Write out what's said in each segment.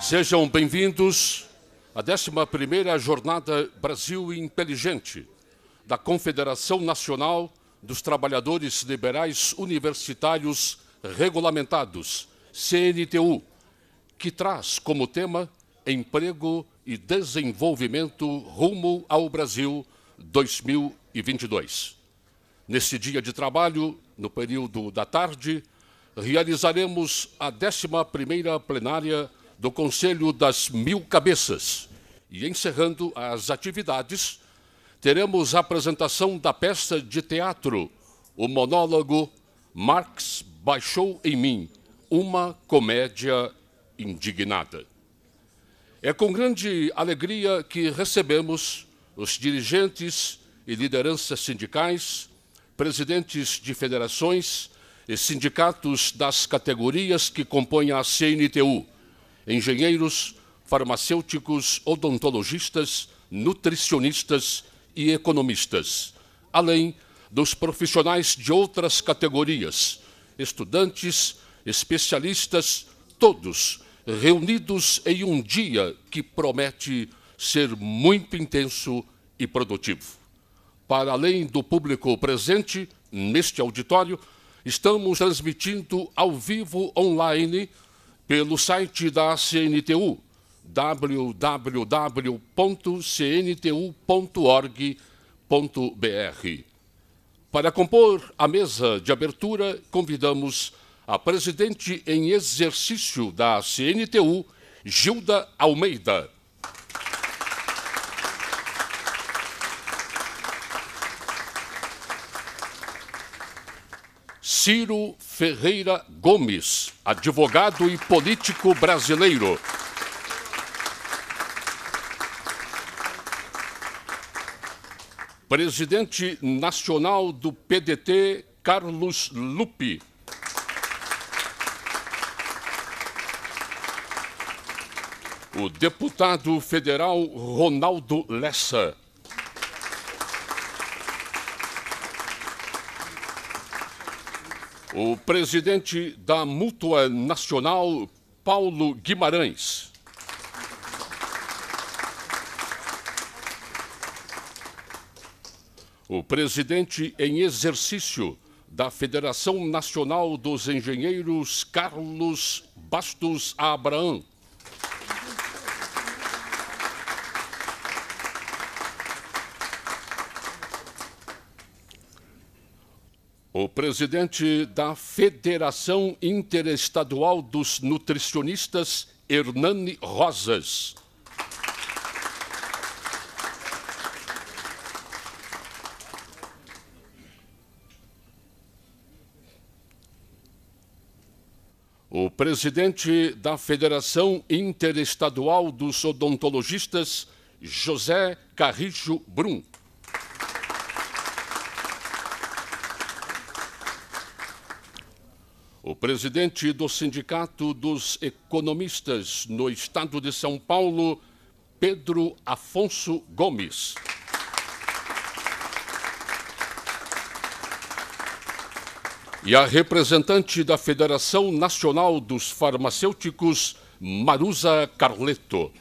Sejam bem-vindos à 11ª Jornada Brasil Inteligente da Confederação Nacional dos Trabalhadores Liberais Universitários Regulamentados, CNTU, que traz como tema Emprego e Desenvolvimento rumo ao Brasil 2022. Nesse dia de trabalho, no período da tarde, realizaremos a 11ª plenária do Conselho das Mil Cabeças e, encerrando as atividades, teremos a apresentação da peça de teatro, o monólogo Marx Baixou em Mim, uma comédia indignada. É com grande alegria que recebemos os dirigentes e lideranças sindicais, presidentes de federações e sindicatos das categorias que compõem a CNTU, engenheiros, farmacêuticos, odontologistas, nutricionistas e economistas, além dos profissionais de outras categorias, estudantes, especialistas, todos reunidos em um dia que promete ser muito intenso e produtivo. Para além do público presente neste auditório, estamos transmitindo ao vivo online pelo site da CNTU, www.cntu.org.br. Para compor a mesa de abertura, convidamos a presidente em exercício da CNTU, Gilda Almeida. Ciro Ferreira Gomes, advogado e político brasileiro. Presidente nacional do PDT, Carlos Lupi. O deputado federal Ronaldo Lessa. O presidente da Mútua Nacional, Paulo Guimarães. O presidente em exercício da Federação Nacional dos Engenheiros, Carlos Bastos Abraão. O presidente da Federação Interestadual dos Nutricionistas, Hernani Rosas. O presidente da Federação Interestadual dos Odontologistas, José Carrijo Brum. O presidente do Sindicato dos Economistas no Estado de São Paulo, Pedro Afonso Gomes. E a representante da Federação Nacional dos Farmacêuticos, Maruza Carleto.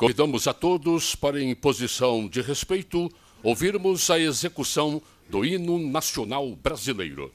Convidamos a todos para, em posição de respeito, ouvirmos a execução do Hino Nacional Brasileiro.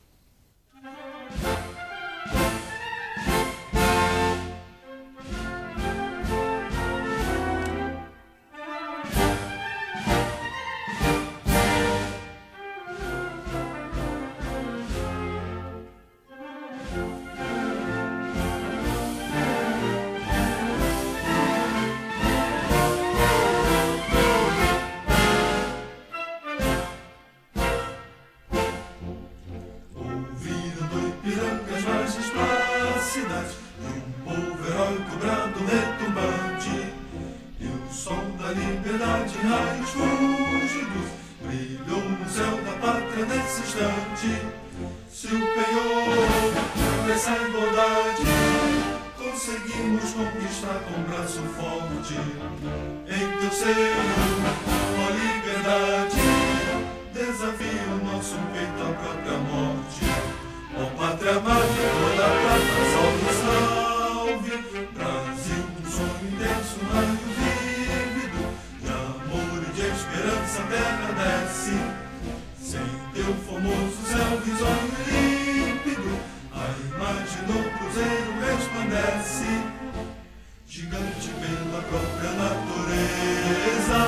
nesse instante se o penhor dessa igualdade conseguimos conquistar com braço forte. Em teu seio, ó liberdade, desafia o nosso peito à própria morte. Ó pátria amada, toda a prata, salve, salve. Brasil, um sonho intenso, um raio vívido de amor e de esperança, a terra desce. Sem teu formoso céu risonho e límpido, a imagem do cruzeiro resplandece. Gigante pela própria natureza,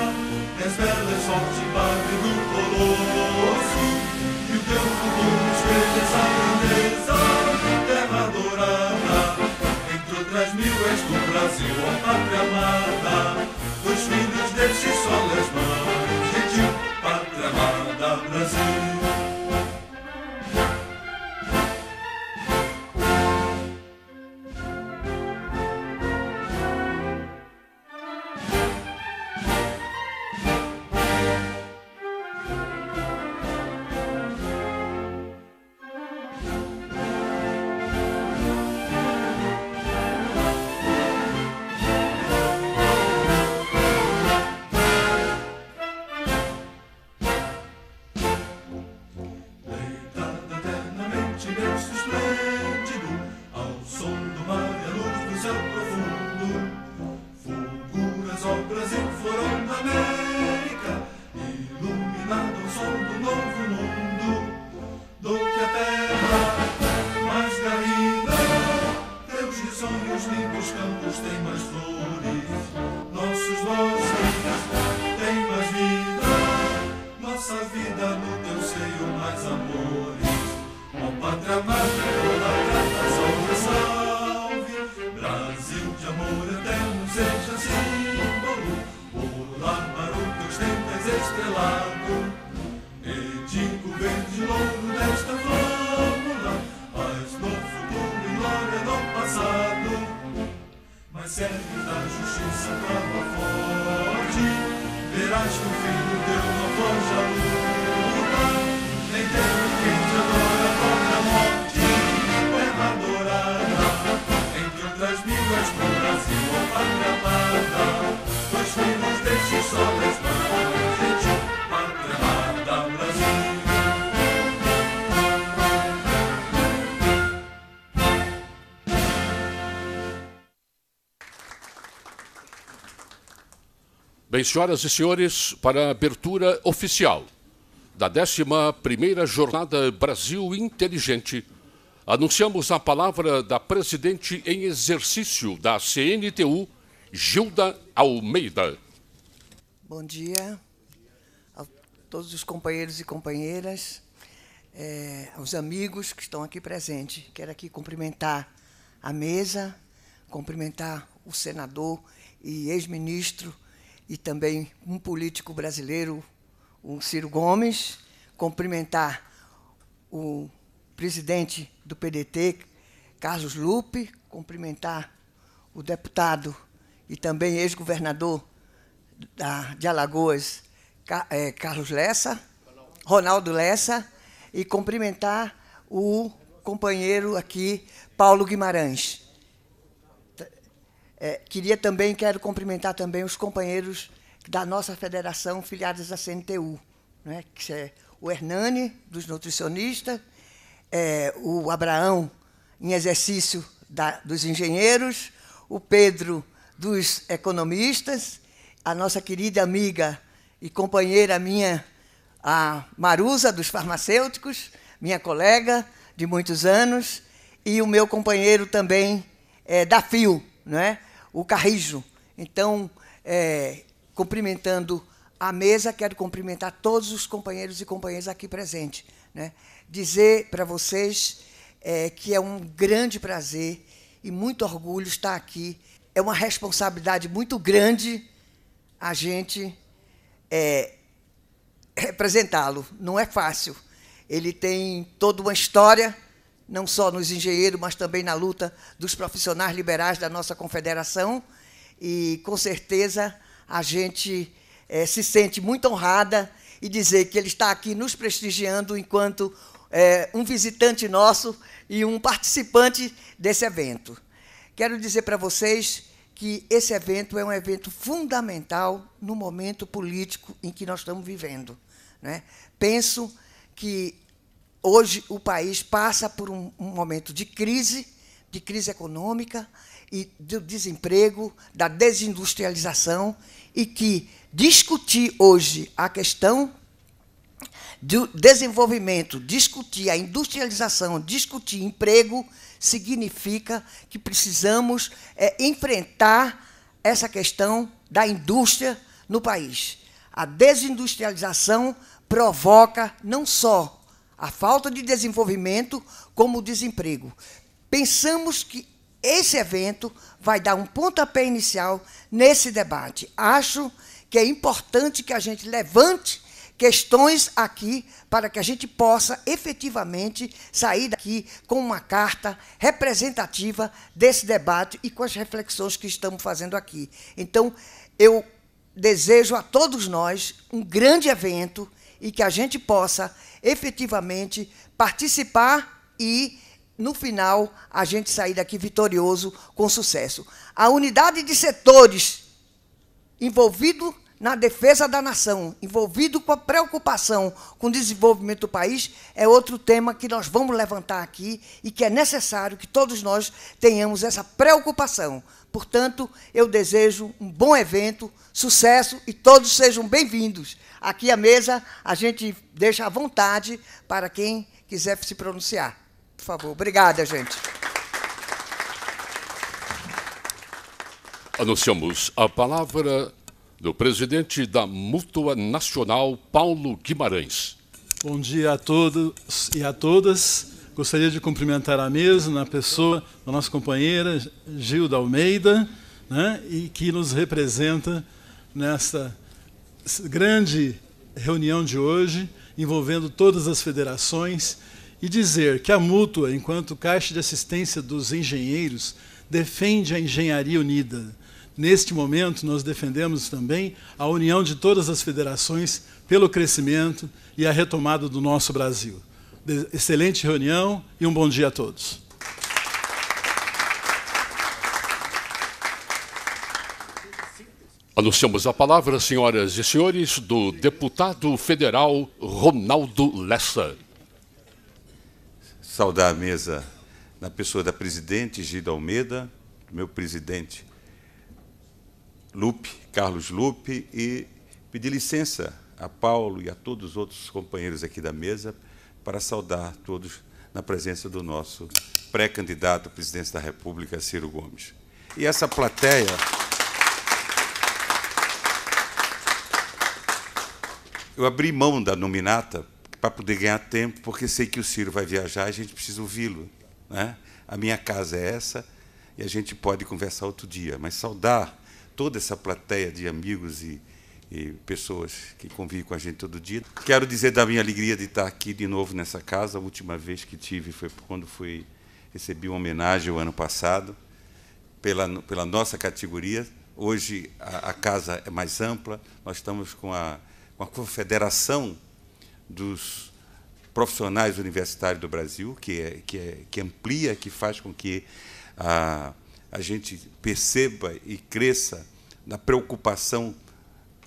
és bela, és forte, padre do colosso, e o teu futuro espelha essa grandeza. Terra adorada, entre outras mil és do Brasil, ó pátria amada. Dois filhos deste sol és mãe, gentil, pátria amada, Brasil. Bem, senhoras e senhores, para a abertura oficial da 11ª Jornada Brasil Inteligente, anunciamos a palavra da presidente em exercício da CNTU, Gilda Almeida. Bom dia a todos os companheiros e companheiras, aos amigos que estão aqui presentes. Quero aqui cumprimentar a mesa, cumprimentar o senador e ex-ministro e também um político brasileiro, o Ciro Gomes, cumprimentar o presidente do PDT, Carlos Lupe, cumprimentar o deputado e também ex-governador de Alagoas, Carlos Lessa, Ronaldo Lessa, e cumprimentar o companheiro aqui, Paulo Guimarães. Quero cumprimentar também os companheiros da nossa federação filiados à CNTU, né, que é o Hernani, dos nutricionistas, o Abraão, em exercício dos engenheiros, o Pedro, dos economistas, a nossa querida amiga e companheira minha, a Marusa, dos farmacêuticos, minha colega de muitos anos, e o meu companheiro também da FIO, não é? O Carrijo. Então, cumprimentando a mesa, quero cumprimentar todos os companheiros e companheiras aqui presentes, né? Dizer para vocês que é um grande prazer e muito orgulho estar aqui. É uma responsabilidade muito grande a gente representá-lo. Não é fácil. Ele tem toda uma história, não só nos engenheiros, mas também na luta dos profissionais liberais da nossa confederação, e, com certeza, a gente se sente muito honrada e dizer que ele está aqui nos prestigiando enquanto um visitante nosso e um participante desse evento. Quero dizer para vocês que esse evento é um evento fundamental no momento político em que nós estamos vivendo, né? Penso que hoje o país passa por um momento de crise econômica e do desemprego, da desindustrialização, e que discutir hoje a questão do desenvolvimento, discutir a industrialização, discutir emprego, significa que precisamos enfrentar essa questão da indústria no país. A desindustrialização provoca não só a falta de desenvolvimento, como o desemprego. Pensamos que esse evento vai dar um pontapé inicial nesse debate. Acho que é importante que a gente levante questões aqui para que a gente possa efetivamente sair daqui com uma carta representativa desse debate e com as reflexões que estamos fazendo aqui. Então, eu desejo a todos nós um grande evento e que a gente possa efetivamente participar e, no final, a gente sair daqui vitorioso com sucesso. A unidade de setores envolvido na defesa da nação, envolvido com a preocupação com o desenvolvimento do país, é outro tema que nós vamos levantar aqui e que é necessário que todos nós tenhamos essa preocupação. Portanto, eu desejo um bom evento, sucesso, e todos sejam bem-vindos. Aqui a mesa a gente deixa à vontade para quem quiser se pronunciar. Por favor. Obrigada, gente. Anunciamos a palavra do presidente da Mútua Nacional, Paulo Guimarães. Bom dia a todos e a todas. Gostaria de cumprimentar a mesa na pessoa da nossa companheira Gilda Almeida, né, e que nos representa nessa grande reunião de hoje, envolvendo todas as federações, e dizer que a Mútua, enquanto Caixa de Assistência dos Engenheiros, defende a engenharia unida. Neste momento, nós defendemos também a união de todas as federações pelo crescimento e a retomada do nosso Brasil. Excelente reunião e um bom dia a todos. Anunciamos a palavra, senhoras e senhores, do deputado federal Ronaldo Lessa. Saudar a mesa na pessoa da presidente Gilda Almeida, do meu presidente Lupe, Carlos Lupe, e pedir licença a Paulo e a todos os outros companheiros aqui da mesa para saudar todos na presença do nosso pré-candidato à presidência da República, Ciro Gomes. E essa plateia... Eu abri mão da nominata para poder ganhar tempo, porque sei que o Ciro vai viajar e a gente precisa ouvi-lo, né? A minha casa é essa e a gente pode conversar outro dia, mas saudar toda essa plateia de amigos e pessoas que convivem com a gente todo dia. Quero dizer da minha alegria de estar aqui de novo nessa casa. A última vez que tive foi quando recebi uma homenagem o ano passado pela nossa categoria. Hoje a casa é mais ampla, nós estamos com a Confederação dos Profissionais Universitários do Brasil, que amplia, que faz com que a gente perceba e cresça na preocupação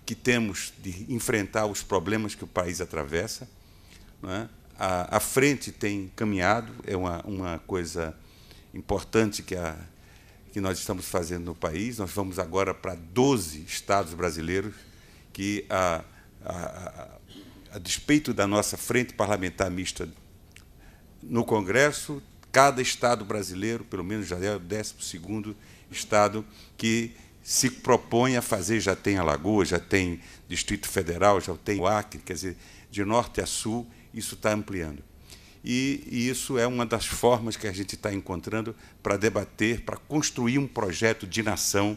que temos de enfrentar os problemas que o país atravessa, não é? A frente tem caminhado, é uma coisa importante que nós estamos fazendo no país. Nós vamos agora para 12 estados brasileiros que, a despeito da nossa frente parlamentar mista no Congresso, cada estado brasileiro, pelo menos já é o 12º estado que se propõe a fazer, já tem Alagoas, já tem Distrito Federal, já tem o Acre, quer dizer, de norte a sul, isso está ampliando. E isso é uma das formas que a gente está encontrando para debater, para construir um projeto de nação.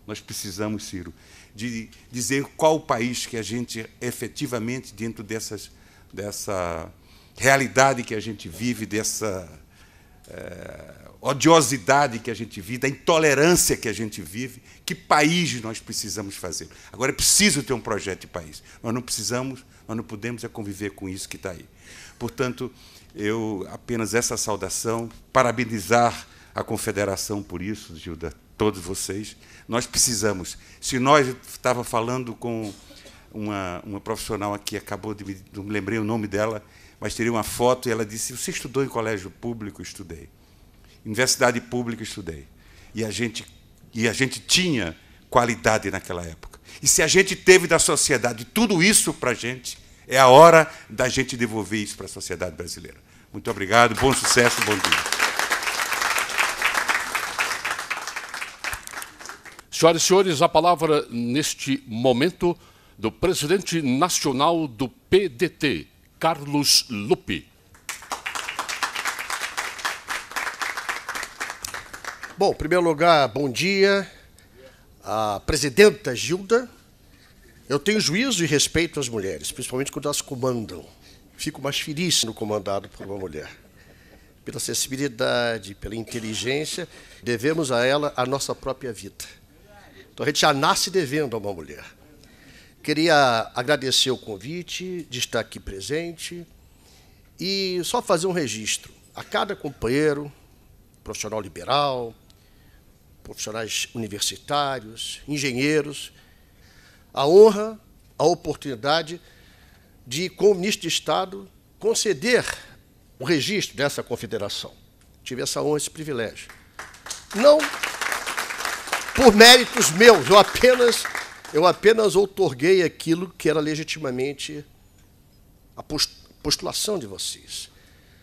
Nós precisamos, Ciro, de dizer qual o país que a gente efetivamente, dentro dessa realidade que a gente vive, dessa odiosidade que a gente vive, da intolerância que a gente vive, que país nós precisamos fazer. Agora é preciso ter um projeto de país. Nós não podemos conviver com isso que está aí. Portanto, eu apenas essa saudação, parabenizar a Confederação por isso, Gilda, todos vocês. Nós precisamos. Se nós estava falando com uma profissional aqui, acabou de não me lembrei o nome dela, mas teria uma foto e ela disse: você estudou em colégio público? Estudei. Universidade pública, estudei. E a gente tinha qualidade naquela época. E se a gente teve da sociedade tudo isso para a gente, é a hora da gente devolver isso para a sociedade brasileira. Muito obrigado, bom sucesso, bom dia. Senhoras e senhores, a palavra neste momento do presidente nacional do PDT, Carlos Lupe. Bom, em primeiro lugar, bom dia à presidenta Gilda. Eu tenho juízo e respeito às mulheres, principalmente quando elas comandam. Fico mais feliz sendo comandado por uma mulher. Pela sensibilidade, pela inteligência, devemos a ela a nossa própria vida. Então a gente já nasce devendo a uma mulher. Queria agradecer o convite de estar aqui presente e só fazer um registro. A cada companheiro, profissional liberal, profissionais universitários, engenheiros, a honra, a oportunidade de, como ministro de Estado, conceder o registro dessa confederação. Tive essa honra, esse privilégio. Não por méritos meus, eu apenas outorguei aquilo que era legitimamente a postulação de vocês.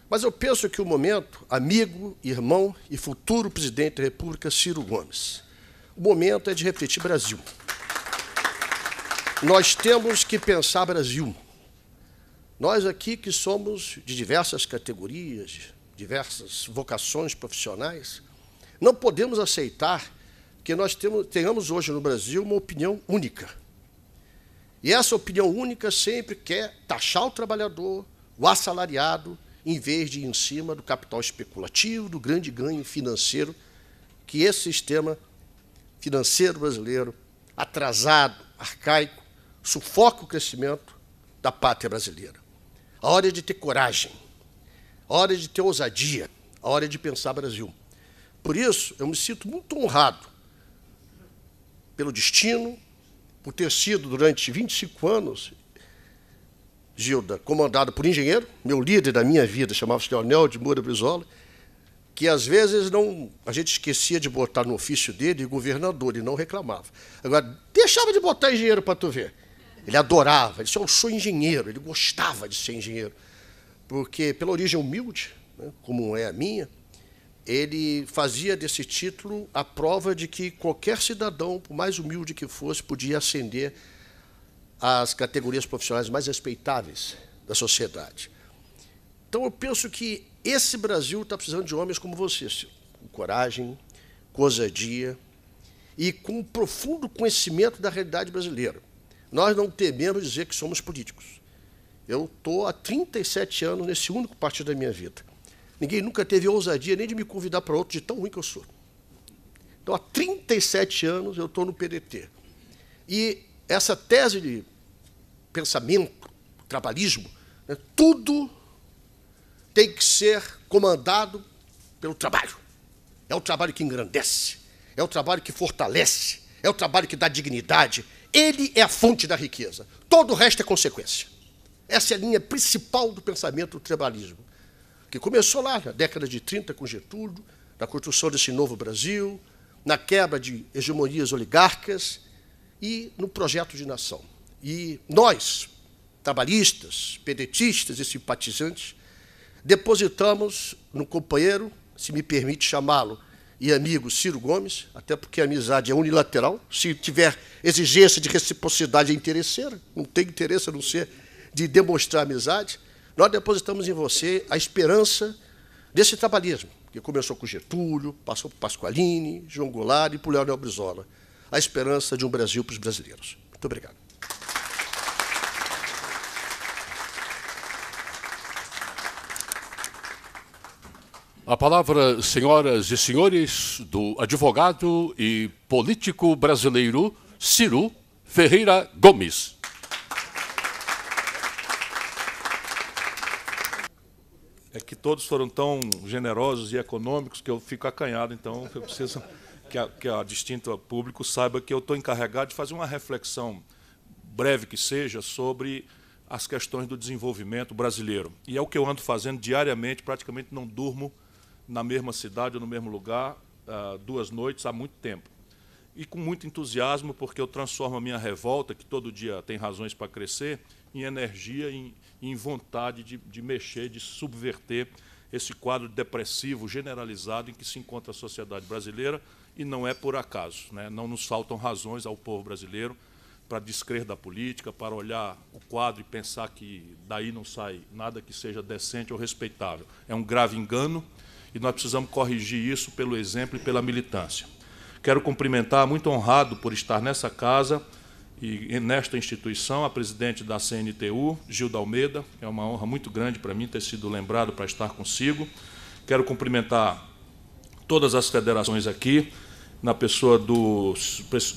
Mas eu penso que o momento, amigo, irmão e futuro presidente da República, Ciro Gomes, o momento é de refletir Brasil. Nós temos que pensar Brasil. Nós aqui que somos de diversas categorias, diversas vocações profissionais, não podemos aceitar que nós tenhamos hoje no Brasil uma opinião única. E essa opinião única sempre quer taxar o trabalhador, o assalariado, em vez de ir em cima do capital especulativo, do grande ganho financeiro, que esse sistema financeiro brasileiro, atrasado, arcaico, sufoca o crescimento da pátria brasileira. A hora é de ter coragem, a hora é de ter ousadia, a hora é de pensar Brasil. Por isso, eu me sinto muito honrado pelo destino, por ter sido, durante 25 anos, Gilda, comandado por engenheiro, meu líder da minha vida chamava-se Leonel de Moura Brizola, que às vezes a gente esquecia de botar no ofício dele governador, e não reclamava. Agora, deixava de botar engenheiro para tu ver. Ele adorava, ele disse: eu sou engenheiro, ele gostava de ser engenheiro. Porque, pela origem humilde, né, como é a minha, ele fazia desse título a prova de que qualquer cidadão, por mais humilde que fosse, podia ascender às categorias profissionais mais respeitáveis da sociedade. Então, eu penso que esse Brasil está precisando de homens como você, Ciro, com coragem, com ousadia e com um profundo conhecimento da realidade brasileira. Nós não tememos dizer que somos políticos. Eu estou há 37 anos nesse único partido da minha vida. Ninguém nunca teve ousadia nem de me convidar para outro de tão ruim que eu sou. Então, há 37 anos eu estou no PDT. E essa tese de pensamento, trabalhismo, né, tudo tem que ser comandado pelo trabalho. É o trabalho que engrandece, é o trabalho que fortalece, é o trabalho que dá dignidade. Ele é a fonte da riqueza. Todo o resto é consequência. Essa é a linha principal do pensamento do trabalhismo, que começou lá na década de 30 com Getúlio, na construção desse novo Brasil, na quebra de hegemonias oligárquicas e no projeto de nação. E nós, trabalhistas, pedetistas e simpatizantes, depositamos no companheiro, se me permite chamá-lo, e amigo Ciro Gomes, até porque a amizade é unilateral, se tiver exigência de reciprocidade é interesseira, não tem interesse a não ser de demonstrar amizade, nós depositamos em você a esperança desse trabalhismo, que começou com Getúlio, passou por Pasqualini, João Goulart e por Leonel Brizola, a esperança de um Brasil para os brasileiros. Muito obrigado. A palavra, senhoras e senhores, do advogado e político brasileiro Ciro Ferreira Gomes. É que todos foram tão generosos e econômicos que eu fico acanhado, então eu preciso que a distinto público saiba que eu estou encarregado de fazer uma reflexão, breve que seja, sobre as questões do desenvolvimento brasileiro. E é o que eu ando fazendo diariamente, praticamente não durmo na mesma cidade ou no mesmo lugar 2 noites há muito tempo. E com muito entusiasmo, porque eu transformo a minha revolta, que todo dia tem razões para crescer, em energia, em vontade de mexer, de subverter esse quadro depressivo generalizado em que se encontra a sociedade brasileira, e não é por acaso, né? Não nos faltam razões ao povo brasileiro para descrer da política, para olhar o quadro e pensar que daí não sai nada que seja decente ou respeitável. É um grave engano, e nós precisamos corrigir isso pelo exemplo e pela militância. Quero cumprimentar, muito honrado por estar nessa casa e nesta instituição, a presidente da CNTU, Gilda Almeida. É uma honra muito grande para mim ter sido lembrado para estar consigo. Quero cumprimentar todas as federações aqui, na pessoa do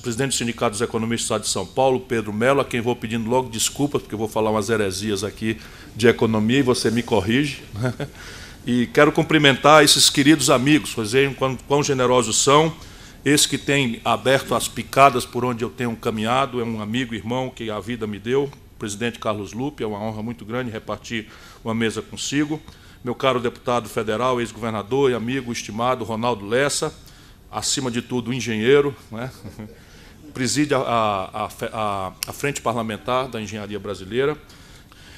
presidente do Sindicato dos Economistas do Estado de São Paulo, Pedro Mello, a quem vou pedindo logo desculpas, porque eu vou falar umas heresias aqui de economia e você me corrige. E quero cumprimentar esses queridos amigos, vejam quão generosos são, esse que tem aberto as picadas por onde eu tenho caminhado, é um amigo, irmão que a vida me deu, o presidente Carlos Lupe, é uma honra muito grande repartir uma mesa consigo. Meu caro deputado federal, ex-governador e amigo estimado Ronaldo Lessa, acima de tudo engenheiro, né? Preside a Frente Parlamentar da Engenharia Brasileira.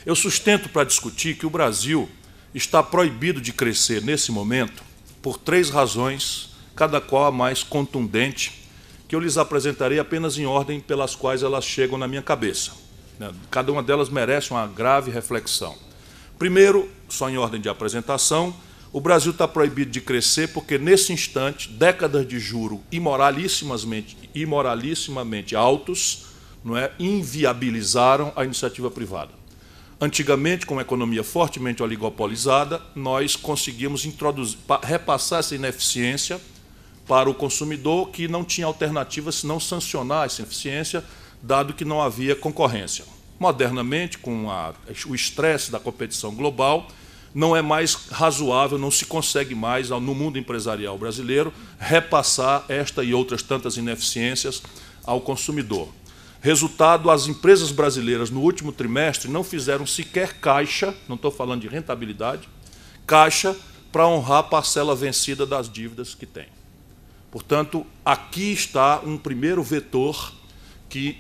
Eu sustento para discutir que o Brasil está proibido de crescer nesse momento por 3 razões, cada qual a mais contundente, que eu lhes apresentarei apenas em ordem pelas quais elas chegam na minha cabeça. Cada uma delas merece uma grave reflexão. Primeiro, só em ordem de apresentação, o Brasil está proibido de crescer porque, nesse instante, décadas de juros imoralissimamente altos, não é, inviabilizaram a iniciativa privada. Antigamente, com uma economia fortemente oligopolizada, nós conseguimos repassar essa ineficiência para o consumidor, que não tinha alternativa senão sancionar essa ineficiência, dado que não havia concorrência. Modernamente, com o estresse da competição global, não é mais razoável, não se consegue mais, no mundo empresarial brasileiro, repassar esta e outras tantas ineficiências ao consumidor. Resultado, as empresas brasileiras, no último trimestre, não fizeram sequer caixa, não estou falando de rentabilidade, caixa para honrar a parcela vencida das dívidas que têm. Portanto, aqui está um primeiro vetor que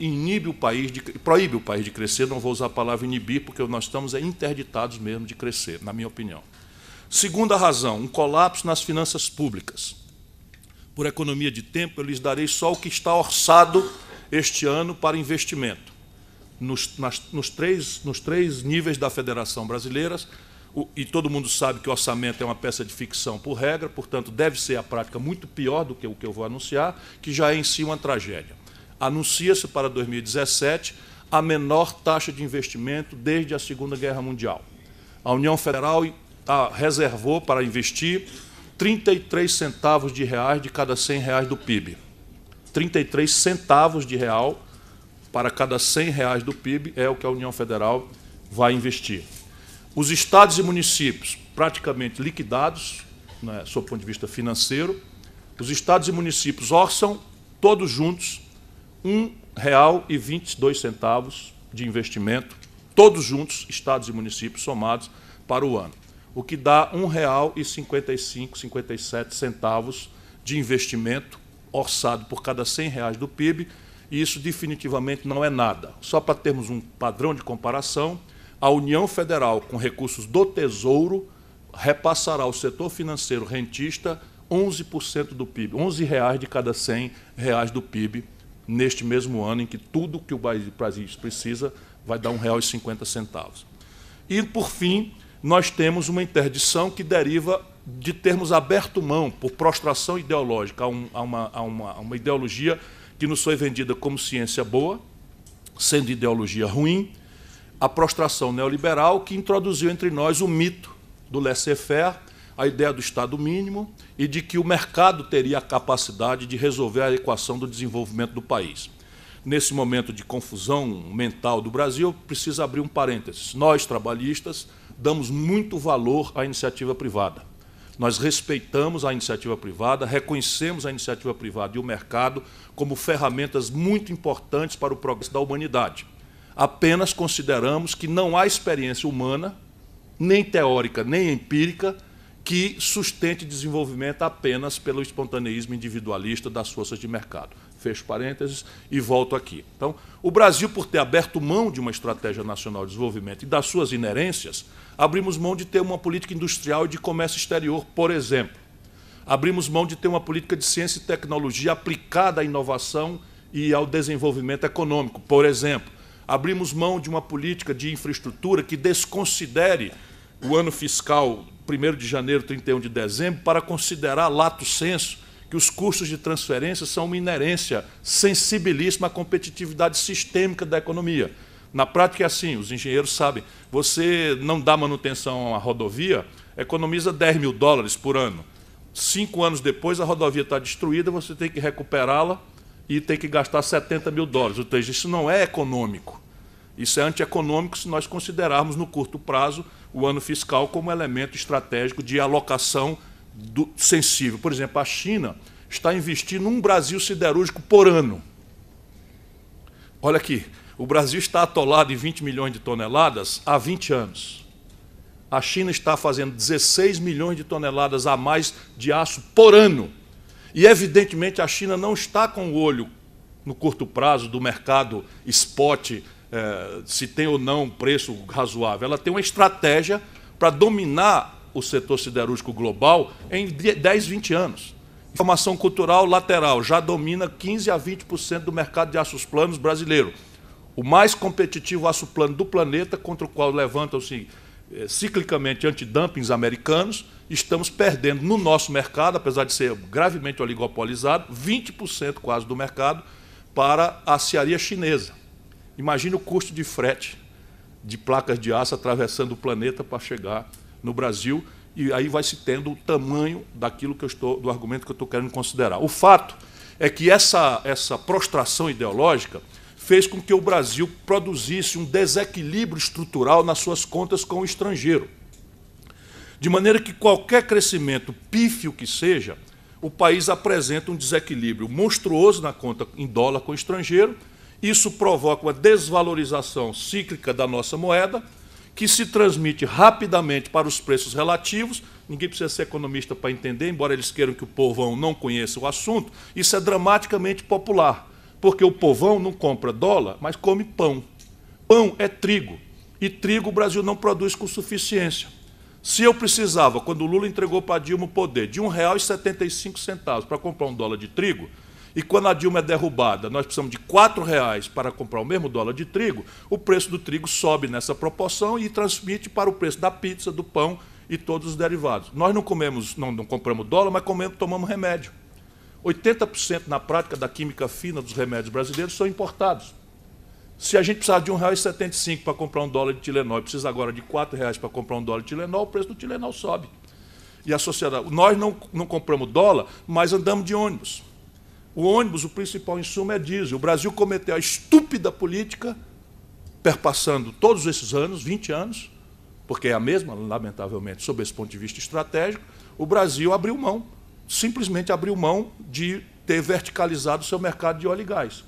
proíbe o país de crescer. Não vou usar a palavra inibir, porque nós estamos interditados mesmo de crescer, na minha opinião. Segunda razão, um colapso nas finanças públicas. Por economia de tempo, eu lhes darei só o que está orçado este ano para investimento. Nos três níveis da Federação Brasileira, e todo mundo sabe que o orçamento é uma peça de ficção por regra, portanto, deve ser a prática muito pior do que o que eu vou anunciar, que já é em si uma tragédia. Anuncia-se para 2017 a menor taxa de investimento desde a Segunda Guerra Mundial. A União Federal reservou para investir 33 centavos de reais de cada 100 reais do PIB. 33 centavos de real para cada 100 reais do PIB é o que a União Federal vai investir. Os estados e municípios praticamente liquidados, né, sob o ponto de vista financeiro. Os estados e municípios orçam, todos juntos, R$ 1,22 de investimento, todos juntos, estados e municípios somados, para o ano. O que dá R$ 1,55, 57 centavos de investimento orçado por cada 100 reais do PIB, e isso definitivamente não é nada. Só para termos um padrão de comparação, a União Federal, com recursos do Tesouro, repassará ao setor financeiro rentista 11% do PIB, R$11 de cada 100 reais do PIB, neste mesmo ano em que tudo que o país precisa vai dar R$ 1,50. E, por fim, nós temos uma interdição que deriva de termos aberto mão, por prostração ideológica, a uma ideologia que nos foi vendida como ciência boa, sendo ideologia ruim, a prostração neoliberal que introduziu entre nós o mito do laissez-faire, a ideia do Estado mínimo e de que o mercado teria a capacidade de resolver a equação do desenvolvimento do país. Nesse momento de confusão mental do Brasil, preciso abrir um parênteses. Nós, trabalhistas, damos muito valor à iniciativa privada. Nós respeitamos a iniciativa privada, reconhecemos a iniciativa privada e o mercado como ferramentas muito importantes para o progresso da humanidade. Apenas consideramos que não há experiência humana, nem teórica, nem empírica, que sustente desenvolvimento apenas pelo espontaneísmo individualista das forças de mercado. Fecho parênteses e volto aqui. Então, o Brasil, por ter aberto mão de uma estratégia nacional de desenvolvimento e das suas inerências, abrimos mão de ter uma política industrial e de comércio exterior, por exemplo. Abrimos mão de ter uma política de ciência e tecnologia aplicada à inovação e ao desenvolvimento econômico, por exemplo. Abrimos mão de uma política de infraestrutura que desconsidere o ano fiscal 1º de janeiro, 31 de dezembro, para considerar lato sensu que os custos de transferência são uma inerência sensibilíssima à competitividade sistêmica da economia. Na prática é assim, os engenheiros sabem, você não dá manutenção à rodovia, economiza $10 mil por ano. 5 anos depois a rodovia está destruída, você tem que recuperá-la e tem que gastar $70 mil. Ou seja, isso não é econômico. Isso é antieconômico se nós considerarmos no curto prazo o ano fiscal como elemento estratégico de alocação sensível. Por exemplo, a China está investindo num Brasil siderúrgico por ano. Olha aqui, o Brasil está atolado em 20 milhões de toneladas há 20 anos. A China está fazendo 16 milhões de toneladas a mais de aço por ano. E, evidentemente, a China não está com o olho no curto prazo do mercado spot, se tem ou não um preço razoável. Ela tem uma estratégia para dominar o setor siderúrgico global em 10, 20 anos. Informação cultural lateral já domina 15% a 20% do mercado de aços planos brasileiro. O mais competitivo aço plano do planeta, contra o qual levantam-se ciclicamente antidumpings americanos, estamos perdendo no nosso mercado, apesar de ser gravemente oligopolizado, 20% quase do mercado para a aciaria chinesa. Imagine o custo de frete de placas de aço atravessando o planeta para chegar no Brasil, e aí vai se tendo o tamanho daquilo que do argumento que eu estou querendo considerar. O fato é que essa prostração ideológica fez com que o Brasil produzisse um desequilíbrio estrutural nas suas contas com o estrangeiro. De maneira que qualquer crescimento pífio que seja, o país apresenta um desequilíbrio monstruoso na conta em dólar com o estrangeiro. Isso provoca uma desvalorização cíclica da nossa moeda, que se transmite rapidamente para os preços relativos. Ninguém precisa ser economista para entender, embora eles queiram que o povão não conheça o assunto. Isso é dramaticamente popular, porque o povão não compra dólar, mas come pão. Pão é trigo, e trigo o Brasil não produz com suficiência. Se eu precisava, quando o Lula entregou para a Dilma o poder, de R$ 1,75 para comprar um dólar de trigo, e quando a Dilma é derrubada, nós precisamos de R$ 4,00 para comprar o mesmo dólar de trigo, o preço do trigo sobe nessa proporção e transmite para o preço da pizza, do pão e todos os derivados. Nós não compramos dólar, mas tomamos remédio. 80% na prática da química fina dos remédios brasileiros são importados. Se a gente precisar de R$ 1,75 para comprar um dólar de Tilenol e precisa agora de R$ 4,00 para comprar um dólar de Tilenol, o preço do Tilenol sobe. E a sociedade... Nós não compramos dólar, mas andamos de ônibus. O ônibus, o principal insumo é diesel. O Brasil cometeu a estúpida política, perpassando todos esses anos, 20 anos, porque é a mesma, lamentavelmente, sob esse ponto de vista estratégico, o Brasil abriu mão, simplesmente abriu mão de ter verticalizado o seu mercado de óleo e gás.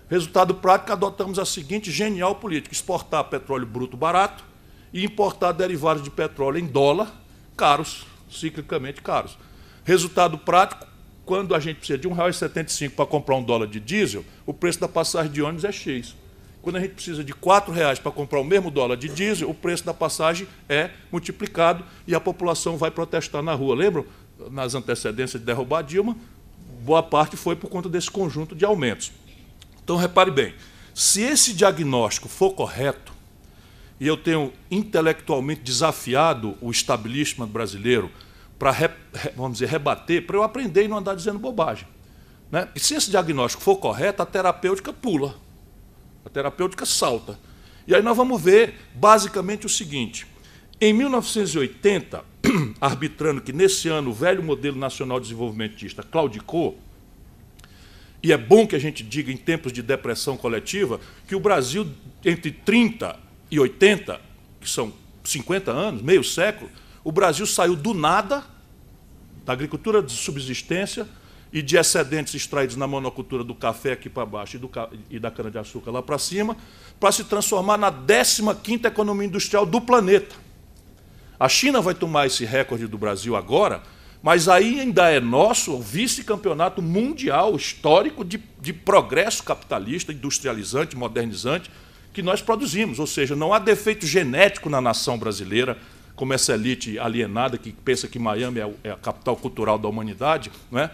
Resultado prático, adotamos a seguinte genial política: exportar petróleo bruto barato e importar derivados de petróleo em dólar, caros, ciclicamente caros. Resultado prático, quando a gente precisa de R$ 1,75 para comprar um dólar de diesel, o preço da passagem de ônibus é X. Quando a gente precisa de R$ 4,00 para comprar o mesmo dólar de diesel, o preço da passagem é multiplicado e a população vai protestar na rua. Lembram, nas antecedências de derrubar a Dilma, boa parte foi por conta desse conjunto de aumentos. Então, repare bem, se esse diagnóstico for correto, e eu tenho intelectualmente desafiado o establishment brasileiro para, vamos dizer, rebater, para eu aprender e não andar dizendo bobagem, né? E se esse diagnóstico for correto, a terapêutica pula, a terapêutica salta. E aí nós vamos ver basicamente o seguinte: em 1980, arbitrando que, nesse ano, o velho modelo nacional desenvolvimentista claudicou, e é bom que a gente diga, em tempos de depressão coletiva, que o Brasil, entre 30 e 80, que são 50 anos, meio século, o Brasil saiu do nada, da agricultura de subsistência e de excedentes extraídos na monocultura do café aqui para baixo e da cana-de-açúcar lá para cima, para se transformar na 15ª economia industrial do planeta. A China vai tomar esse recorde do Brasil agora, mas aí ainda é nosso o vice-campeonato mundial histórico de progresso capitalista, industrializante, modernizante, que nós produzimos. Ou seja, não há defeito genético na nação brasileira, como essa elite alienada que pensa que Miami é a capital cultural da humanidade, não é?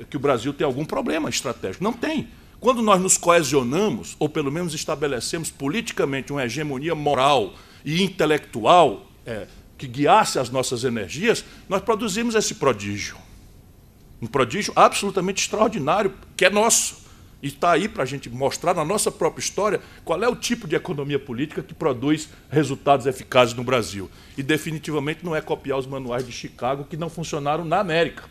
Que o Brasil tem algum problema estratégico. Não tem. Quando nós nos coesionamos, ou pelo menos estabelecemos politicamente uma hegemonia moral e intelectual que guiasse as nossas energias, nós produzimos esse prodígio. Um prodígio absolutamente extraordinário, que é nosso. E está aí para a gente mostrar na nossa própria história qual é o tipo de economia política que produz resultados eficazes no Brasil. E definitivamente não é copiar os manuais de Chicago que não funcionaram na América.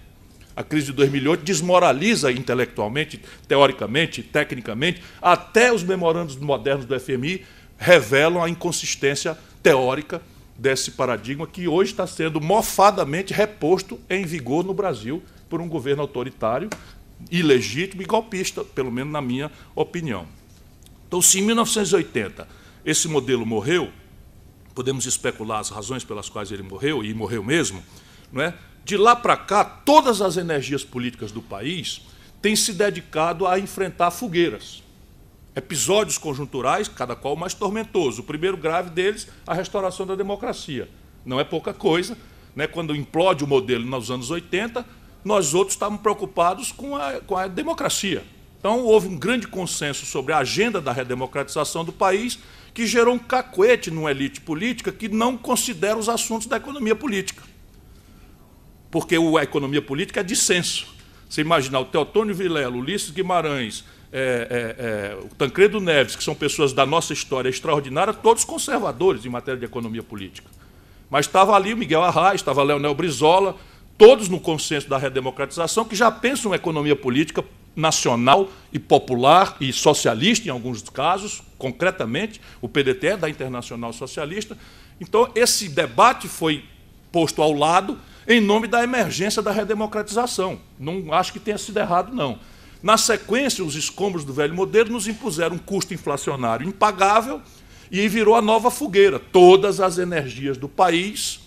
A crise de 2008 desmoraliza intelectualmente, teoricamente, tecnicamente, até os memorandos modernos do FMI revelam a inconsistência teórica desse paradigma que hoje está sendo mofadamente reposto em vigor no Brasil por um governo autoritário, ilegítimo e golpista, pelo menos na minha opinião. Então, se em 1980 esse modelo morreu, podemos especular as razões pelas quais ele morreu, e morreu mesmo, não é? De lá para cá, todas as energias políticas do país têm se dedicado a enfrentar fogueiras, episódios conjunturais, cada qual mais tormentoso. O primeiro grave deles, a restauração da democracia. Não é pouca coisa, né? Quando implode o modelo nos anos 80, nós outros estávamos preocupados com a democracia. Então, houve um grande consenso sobre a agenda da redemocratização do país, que gerou um cacuete numa elite política que não considera os assuntos da economia política. Porque a economia política é dissenso. Você imaginar o Teotônio Vilela, Ulisses Guimarães, o Tancredo Neves, que são pessoas da nossa história extraordinária, todos conservadores em matéria de economia política. Mas estava ali o Miguel Arraes, estava Leonel Brizola, todos no consenso da redemocratização, que já pensam em economia política nacional e popular e socialista, em alguns casos, concretamente, o PDT é da Internacional Socialista. Então, esse debate foi posto ao lado em nome da emergência da redemocratização. Não acho que tenha sido errado, não. Na sequência, os escombros do velho modelo nos impuseram um custo inflacionário impagável e virou a nova fogueira. Todas as energias do país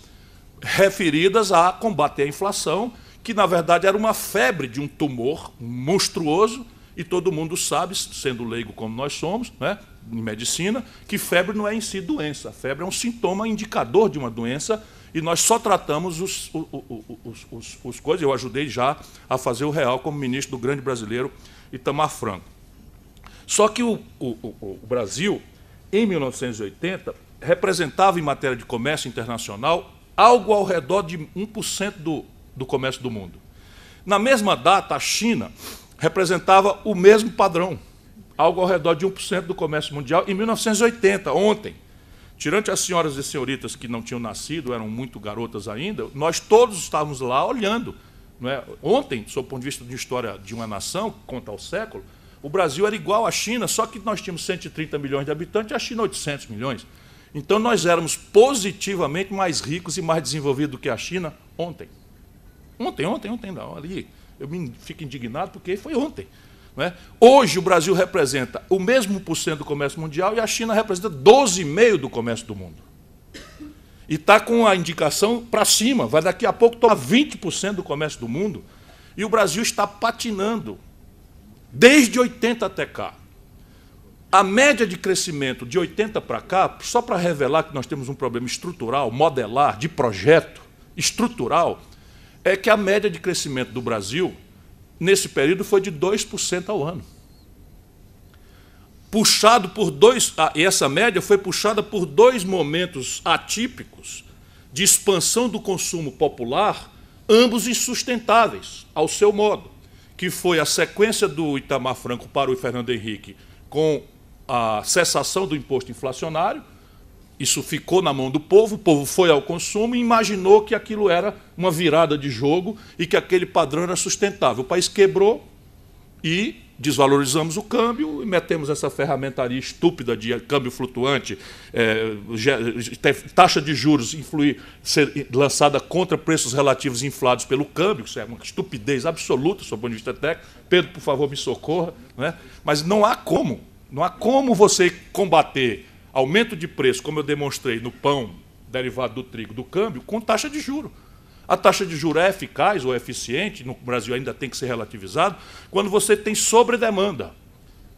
referidas a combater a inflação, que, na verdade, era uma febre de um tumor monstruoso, e todo mundo sabe, sendo leigo como nós somos, né, em medicina, que febre não é em si doença. A febre é um sintoma indicador de uma doença, e nós só tratamos os coisas. Eu ajudei já a fazer o real como ministro do grande brasileiro Itamar Franco. Só que o Brasil, em 1980, representava, em matéria de comércio internacional, algo ao redor de 1% do comércio do mundo. Na mesma data, a China representava o mesmo padrão, algo ao redor de 1% do comércio mundial, em 1980, ontem. Tirante as senhoras e senhoritas que não tinham nascido, eram muito garotas ainda, nós todos estávamos lá olhando. Não é? Ontem, sob o ponto de vista de história de uma nação, conta ao século, o Brasil era igual à China, só que nós tínhamos 130 milhões de habitantes e a China 800 milhões. Então, nós éramos positivamente mais ricos e mais desenvolvidos do que a China ontem. Ontem, não, ali. Eu fico indignado porque foi ontem. Não é? Hoje, o Brasil representa o mesmo % do comércio mundial e a China representa 12,5% do comércio do mundo. E está com a indicação para cima, vai daqui a pouco tomar 20% do comércio do mundo. E o Brasil está patinando desde 80 até cá. A média de crescimento de 80 para cá, só para revelar que nós temos um problema estrutural, modelar, de projeto, estrutural, é que a média de crescimento do Brasil, nesse período, foi de 2% ao ano. Puxado por e essa média foi puxada por dois momentos atípicos de expansão do consumo popular, ambos insustentáveis, ao seu modo, que foi a sequência do Itamar Franco para o Fernando Henrique, com a cessação do imposto inflacionário Isso ficou na mão do povo, o povo foi ao consumo e imaginou que aquilo era uma virada de jogo e que aquele padrão era sustentável. O país quebrou e desvalorizamos o câmbio e metemos essa ferramentaria estúpida de câmbio flutuante, taxa de juros ser lançada contra preços relativos inflados pelo câmbio, isso é uma estupidez absoluta, sob o ponto de vista técnico. Pedro, por favor, me socorra. Né? Mas não há como você combater aumento de preço, como eu demonstrei no pão derivado do trigo, do câmbio, com taxa de juros. A taxa de juros é eficaz ou eficiente, no Brasil ainda tem que ser relativizado, quando você tem sobredemanda.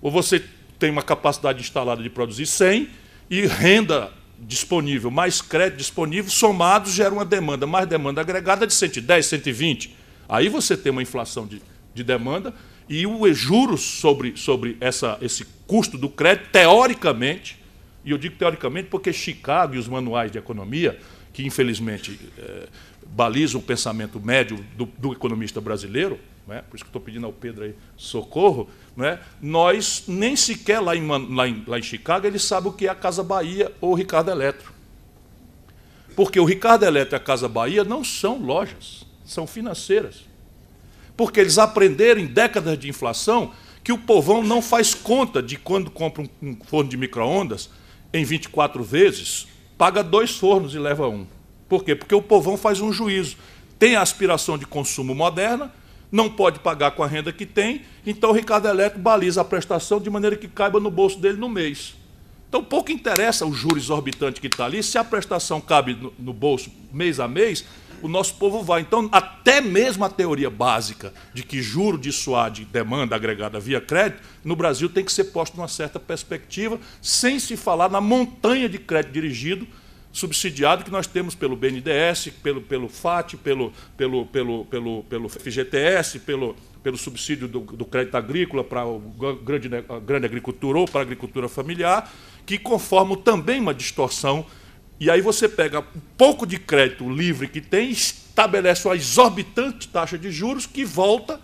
Ou você tem uma capacidade instalada de produzir 100 e renda disponível, mais crédito disponível, somados gera uma demanda, mais demanda agregada de 110, 120. Aí você tem uma inflação de demanda e os juros sobre esse custo do crédito, teoricamente, e eu digo teoricamente porque Chicago e os manuais de economia, que infelizmente balizam o pensamento médio do economista brasileiro, né? Por isso que estou pedindo ao Pedro aí socorro, né? Nós nem sequer lá em Chicago ele sabe o que é a Casa Bahia ou o Ricardo Eletro. Porque o Ricardo Eletro e a Casa Bahia não são lojas, são financeiras. Porque eles aprenderam em décadas de inflação que o povão não faz conta de quando compra um forno de micro-ondas em 24 vezes, paga 2 fornos e leva 1. Por quê? Porque o povão faz um juízo. Tem a aspiração de consumo moderna, não pode pagar com a renda que tem, então o Ricardo Eletro baliza a prestação de maneira que caiba no bolso dele no mês. Então pouco interessa o juros exorbitante que está ali, se a prestação cabe no bolso mês a mês, o nosso povo vai. Então, até mesmo a teoria básica de que juro dissuade demanda agregada via crédito, no Brasil tem que ser posto numa certa perspectiva, sem se falar na montanha de crédito dirigido, subsidiado que nós temos pelo BNDES, pelo FAT, pelo FGTS, pelo subsídio do crédito agrícola para a grande agricultura ou para a agricultura familiar, que conformam também uma distorção. E aí você pega um pouco de crédito livre que tem e estabelece uma exorbitante taxa de juros que volta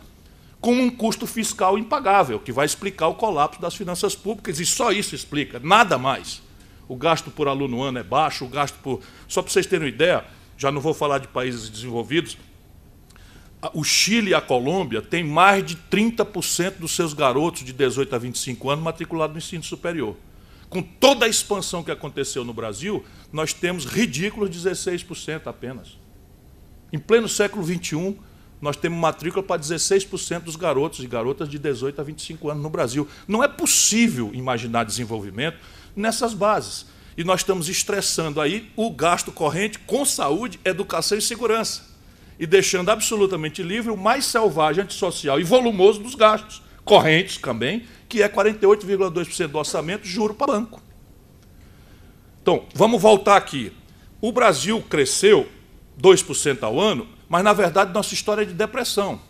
com um custo fiscal impagável, que vai explicar o colapso das finanças públicas, e só isso explica, nada mais. O gasto por aluno ano é baixo, o gasto por... Só para vocês terem uma ideia, já não vou falar de países desenvolvidos, o Chile e a Colômbia têm mais de 30% dos seus garotos de 18 a 25 anos matriculados no ensino superior. Com toda a expansão que aconteceu no Brasil, nós temos ridículos 16% apenas. Em pleno século XXI, nós temos matrícula para 16% dos garotos e garotas de 18 a 25 anos no Brasil. Não é possível imaginar desenvolvimento nessas bases. E nós estamos estressando aí o gasto corrente com saúde, educação e segurança. E deixando absolutamente livre o mais selvagem, antissocial e volumoso dos gastos correntes também, que é 48,2% do orçamento, juro para banco. Então, vamos voltar aqui. O Brasil cresceu 2% ao ano, mas, na verdade, nossa história é de depressão.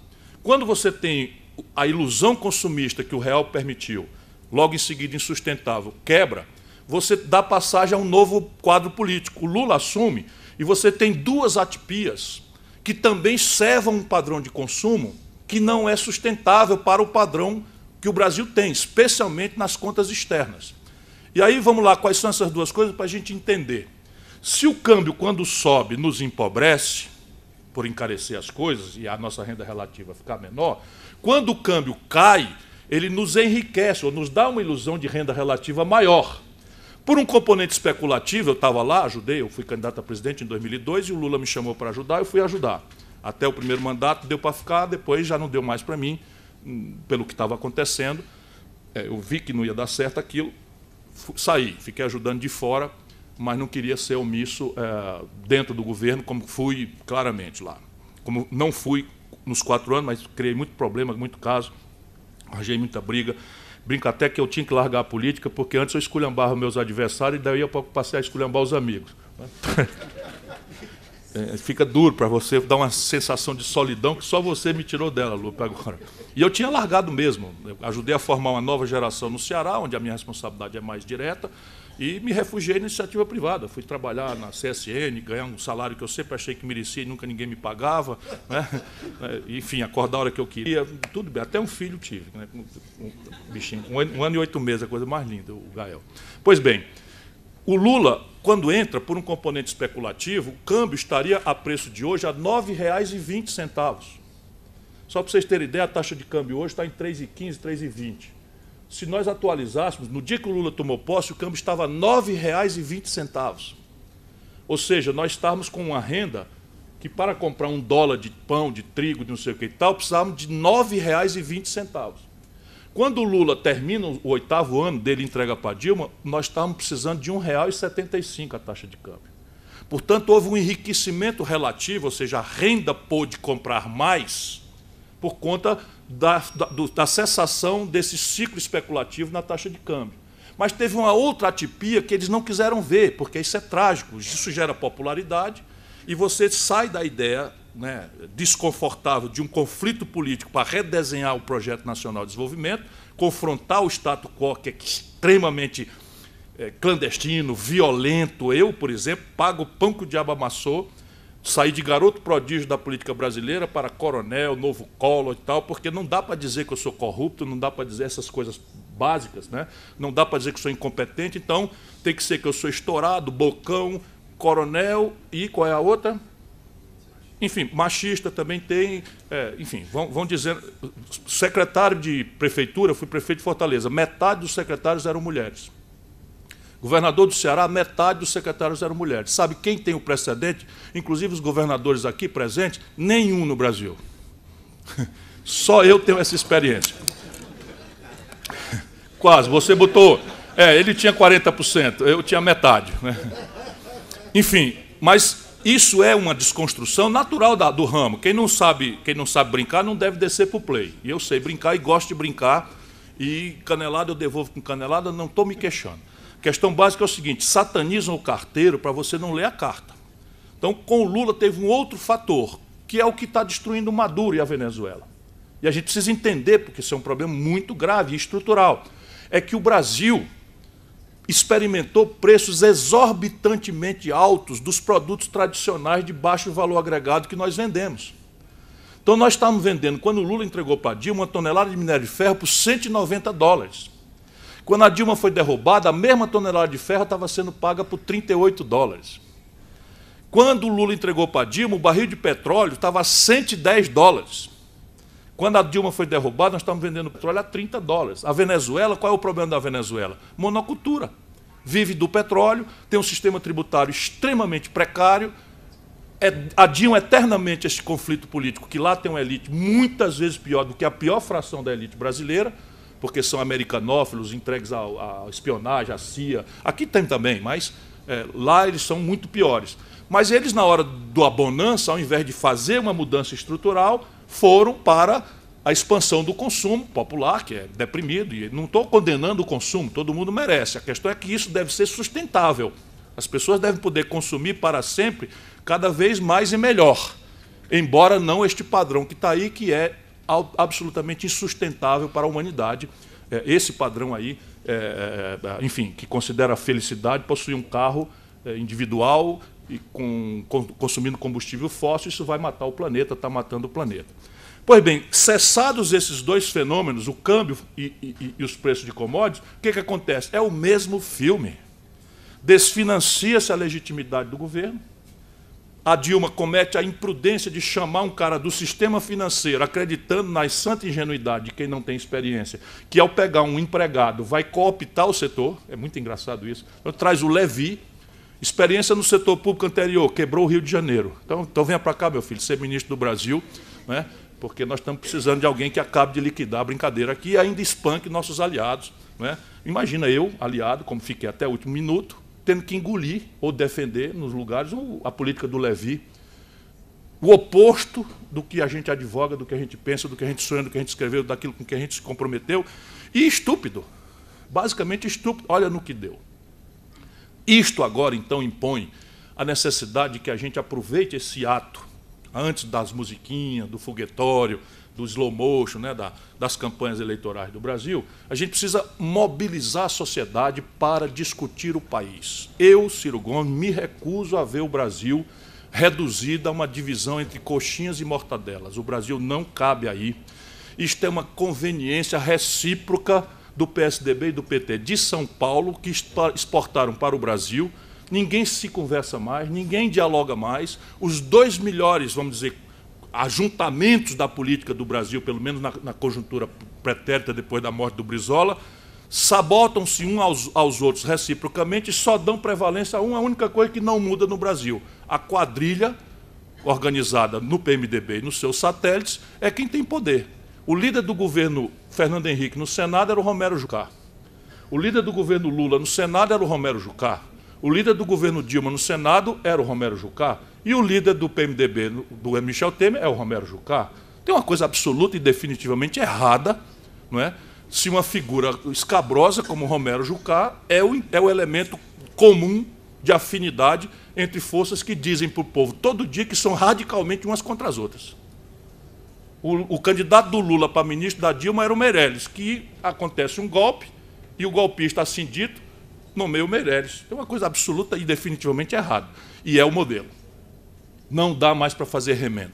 Quando você tem a ilusão consumista que o real permitiu, logo em seguida insustentável, quebra, você dá passagem a um novo quadro político. O Lula assume e você tem duas atipias que também servam um padrão de consumo que não é sustentável para o padrão que o Brasil tem, especialmente nas contas externas. E aí, vamos lá, quais são essas duas coisas para a gente entender. Se o câmbio, quando sobe, nos empobrece, por encarecer as coisas e a nossa renda relativa ficar menor, quando o câmbio cai, ele nos enriquece, ou nos dá uma ilusão de renda relativa maior. Por um componente especulativo, eu estava lá, ajudei, eu fui candidato a presidente em 2002 e o Lula me chamou para ajudar, eu fui ajudar. Até o primeiro mandato deu para ficar, depois já não deu mais para mim, pelo que estava acontecendo. Eu vi que não ia dar certo aquilo, saí, fiquei ajudando de fora, mas não queria ser omisso dentro do governo, como fui claramente lá. Como não fui nos 4 anos, mas criei muito problema, muito caso, arranjei muita briga. Brinco até que eu tinha que largar a política, porque antes eu esculhambava meus adversários e daí eu passei a esculhambar os amigos. Fica duro para você, dá uma sensação de solidão que só você me tirou dela, Lupe, agora. E eu tinha largado mesmo. Eu ajudei a formar uma nova geração no Ceará, onde a minha responsabilidade é mais direta, e me refugiei na iniciativa privada. Fui trabalhar na CSN, ganhar um salário que eu sempre achei que merecia e nunca ninguém me pagava, né? Enfim, acordar a hora que eu queria, tudo bem. Até um filho tive, né? Um bichinho, 1 ano e 8 meses, a coisa mais linda, o Gael. Pois bem, O Lula, quando entra por um componente especulativo, o câmbio estaria a preço de hoje a R$ 9,20. Só para vocês terem ideia, a taxa de câmbio hoje está em 3,15, 3,20. Se nós atualizássemos, no dia que o Lula tomou posse, o câmbio estava a R$ 9,20. Ou seja, nós estávamos com uma renda que para comprar $1 de pão, de trigo, de não sei o que e tal, precisávamos de R$ 9,20. Quando o Lula termina o 8º ano dele entrega para Dilma, nós estávamos precisando de R$ 1,75 a taxa de câmbio. Portanto, houve um enriquecimento relativo, ou seja, a renda pôde comprar mais por conta da cessação desse ciclo especulativo na taxa de câmbio. Mas teve uma outra atipia que eles não quiseram ver, porque isso é trágico, isso gera popularidade, e você sai da ideia, né, desconfortável de um conflito político para redesenhar o Projeto Nacional de Desenvolvimento, confrontar o status quo, que é extremamente clandestino, violento. Eu, por exemplo, pago o pão que o diabo amassou, saí de garoto prodígio da política brasileira para coronel, novo Collor e tal, porque não dá para dizer que eu sou corrupto, não dá para dizer essas coisas básicas, né? Não dá para dizer que sou incompetente, então tem que ser que eu sou estourado, bocão, coronel e qual é a outra? Enfim, machista também tem, enfim, vão dizer, secretário de prefeitura, fui prefeito de Fortaleza, metade dos secretários eram mulheres. Governador do Ceará, metade dos secretários eram mulheres. Sabe quem tem o precedente? Inclusive os governadores aqui presentes, nenhum no Brasil. Só eu tenho essa experiência. Quase, você botou... ele tinha 40%, eu tinha metade. Né? Enfim, mas isso é uma desconstrução natural do ramo. Quem não sabe brincar não deve descer para o play. E eu sei brincar e gosto de brincar. E canelada eu devolvo com canelada, não estou me queixando. A questão básica é o seguinte, satanizam o carteiro para você não ler a carta. Então, com o Lula teve um outro fator, que é o que está destruindo o Maduro e a Venezuela. E a gente precisa entender, porque isso é um problema muito grave e estrutural, é que o Brasil experimentou preços exorbitantemente altos dos produtos tradicionais de baixo valor agregado que nós vendemos. Então, nós estávamos vendendo, quando o Lula entregou para a Dilma, uma tonelada de minério de ferro por $190. Quando a Dilma foi derrubada, a mesma tonelada de ferro estava sendo paga por $38. Quando o Lula entregou para a Dilma, o barril de petróleo estava a $110. Quando a Dilma foi derrubada, nós estamos vendendo petróleo a $30. A Venezuela, qual é o problema da Venezuela? Monocultura. Vive do petróleo, tem um sistema tributário extremamente precário, adiam eternamente esse conflito político, que lá tem uma elite muitas vezes pior do que a pior fração da elite brasileira, porque são americanófilos, entregues à espionagem, à CIA. Aqui tem também, mas lá eles são muito piores. Mas eles, na hora da bonança, ao invés de fazer uma mudança estrutural, foram para a expansão do consumo popular, que é deprimido. E não estou condenando o consumo, todo mundo merece. A questão é que isso deve ser sustentável. As pessoas devem poder consumir para sempre, cada vez mais e melhor. Embora não este padrão que está aí, que é absolutamente insustentável para a humanidade. Esse padrão aí, enfim, que considera a felicidade, possuir um carro individual e consumindo combustível fóssil, isso vai matar o planeta, está matando o planeta. Pois bem, cessados esses dois fenômenos, o câmbio e os preços de commodities, o que acontece? É o mesmo filme. Desfinancia-se a legitimidade do governo, a Dilma comete a imprudência de chamar um cara do sistema financeiro, acreditando na santa ingenuidade de quem não tem experiência, que ao pegar um empregado vai cooptar o setor, é muito engraçado isso, então, traz o Levi, experiência no setor público anterior, quebrou o Rio de Janeiro. Então venha para cá, meu filho, ser ministro do Brasil, né, porque nós estamos precisando de alguém que acabe de liquidar a brincadeira aqui e ainda espanque nossos aliados. Né? Imagina eu, aliado, como fiquei até o último minuto, tendo que engolir ou defender nos lugares a política do Levi, o oposto do que a gente advoga, do que a gente pensa, do que a gente sonha, do que a gente escreveu, daquilo com que a gente se comprometeu, e estúpido, basicamente estúpido, olha no que deu. Isto agora, então, impõe a necessidade de que a gente aproveite esse ato, antes das musiquinhas, do foguetório, do slow motion, né, das campanhas eleitorais do Brasil, a gente precisa mobilizar a sociedade para discutir o país. Eu, Ciro Gomes, me recuso a ver o Brasil reduzido a uma divisão entre coxinhas e mortadelas. O Brasil não cabe aí. Isto é uma conveniência recíproca do PSDB e do PT de São Paulo que exportaram para o Brasil. Ninguém se conversa mais, ninguém dialoga mais. Os dois melhores, vamos dizer, ajuntamentos da política do Brasil, pelo menos na conjuntura pretérita depois da morte do Brizola, sabotam-se uns aos outros reciprocamente e só dão prevalência a uma única coisa que não muda no Brasil. A quadrilha organizada no PMDB e nos seus satélites é quem tem poder. O líder do governo Fernando Henrique no Senado era o Romero Jucá. O líder do governo Lula no Senado era o Romero Jucá. O líder do governo Dilma no Senado era o Romero Jucá. E o líder do PMDB, do Michel Temer, é o Romero Jucá. Tem uma coisa absoluta e definitivamente errada, não é? Se uma figura escabrosa como o Romero Jucá é o elemento comum de afinidade entre forças que dizem para o povo todo dia que são radicalmente umas contra as outras. O candidato do Lula para ministro da Dilma era o Meirelles, que acontece um golpe e o golpista, assim dito, nomeia o Meirelles. É uma coisa absoluta e definitivamente errada. E é o modelo. Não dá mais para fazer remendo.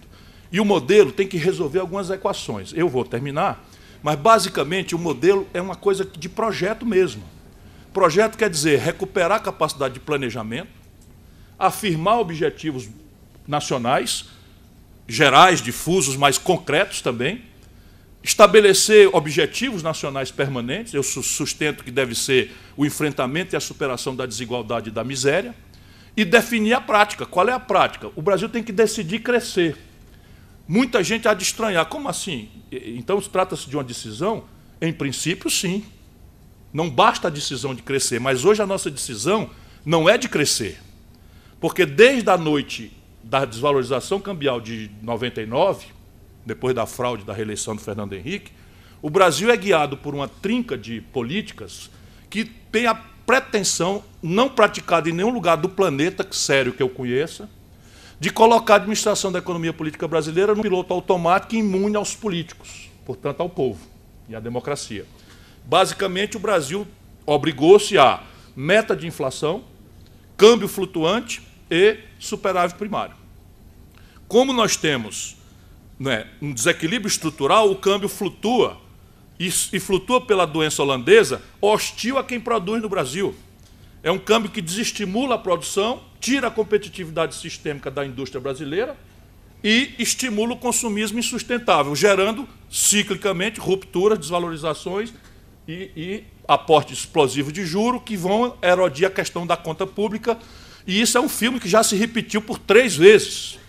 E o modelo tem que resolver algumas equações. Eu vou terminar, mas basicamente o modelo é uma coisa de projeto mesmo. Projeto quer dizer recuperar a capacidade de planejamento, afirmar objetivos nacionais, gerais, difusos, mas concretos também, estabelecer objetivos nacionais permanentes, eu sustento que deve ser o enfrentamento e a superação da desigualdade e da miséria, e definir a prática. Qual é a prática? O Brasil tem que decidir crescer. Muita gente há de estranhar. Como assim? Então, trata-se de uma decisão? Em princípio, sim. Não basta a decisão de crescer, mas hoje a nossa decisão não é de crescer. Porque desde a noite da desvalorização cambial de 99, depois da fraude da reeleição do Fernando Henrique, o Brasil é guiado por uma trinca de políticas que tem a pretensão, não praticada em nenhum lugar do planeta, sério que eu conheça, de colocar a administração da economia política brasileira num piloto automático imune aos políticos, portanto ao povo e à democracia. Basicamente, o Brasil obrigou-se a meta de inflação, câmbio flutuante e superávit primário. Como nós temos, né, um desequilíbrio estrutural, o câmbio flutua, e flutua pela doença holandesa, hostil a quem produz no Brasil. É um câmbio que desestimula a produção, tira a competitividade sistêmica da indústria brasileira e estimula o consumismo insustentável, gerando, ciclicamente, rupturas, desvalorizações e aportes explosivos de juros que vão erodir a questão da conta pública. E isso é um filme que já se repetiu por 3 vezes,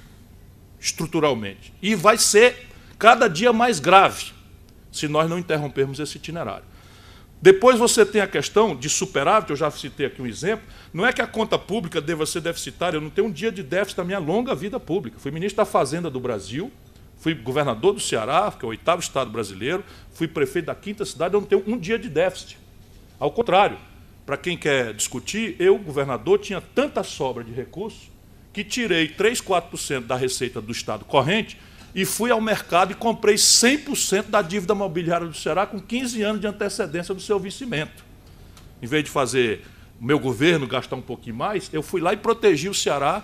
estruturalmente. E vai ser cada dia mais grave, se nós não interrompermos esse itinerário. Depois você tem a questão de superávit, eu já citei aqui um exemplo, não é que a conta pública deva ser deficitária, eu não tenho um dia de déficit na minha longa vida pública. Fui ministro da Fazenda do Brasil, fui governador do Ceará, que é o 8º estado brasileiro, fui prefeito da 5ª cidade, eu não tenho um dia de déficit. Ao contrário, para quem quer discutir, eu, governador, tinha tanta sobra de recursos que tirei 3, 4% da receita do estado corrente e fui ao mercado e comprei 100% da dívida mobiliária do Ceará com 15 anos de antecedência do seu vencimento. Em vez de fazer o meu governo gastar um pouquinho mais, eu fui lá e protegi o Ceará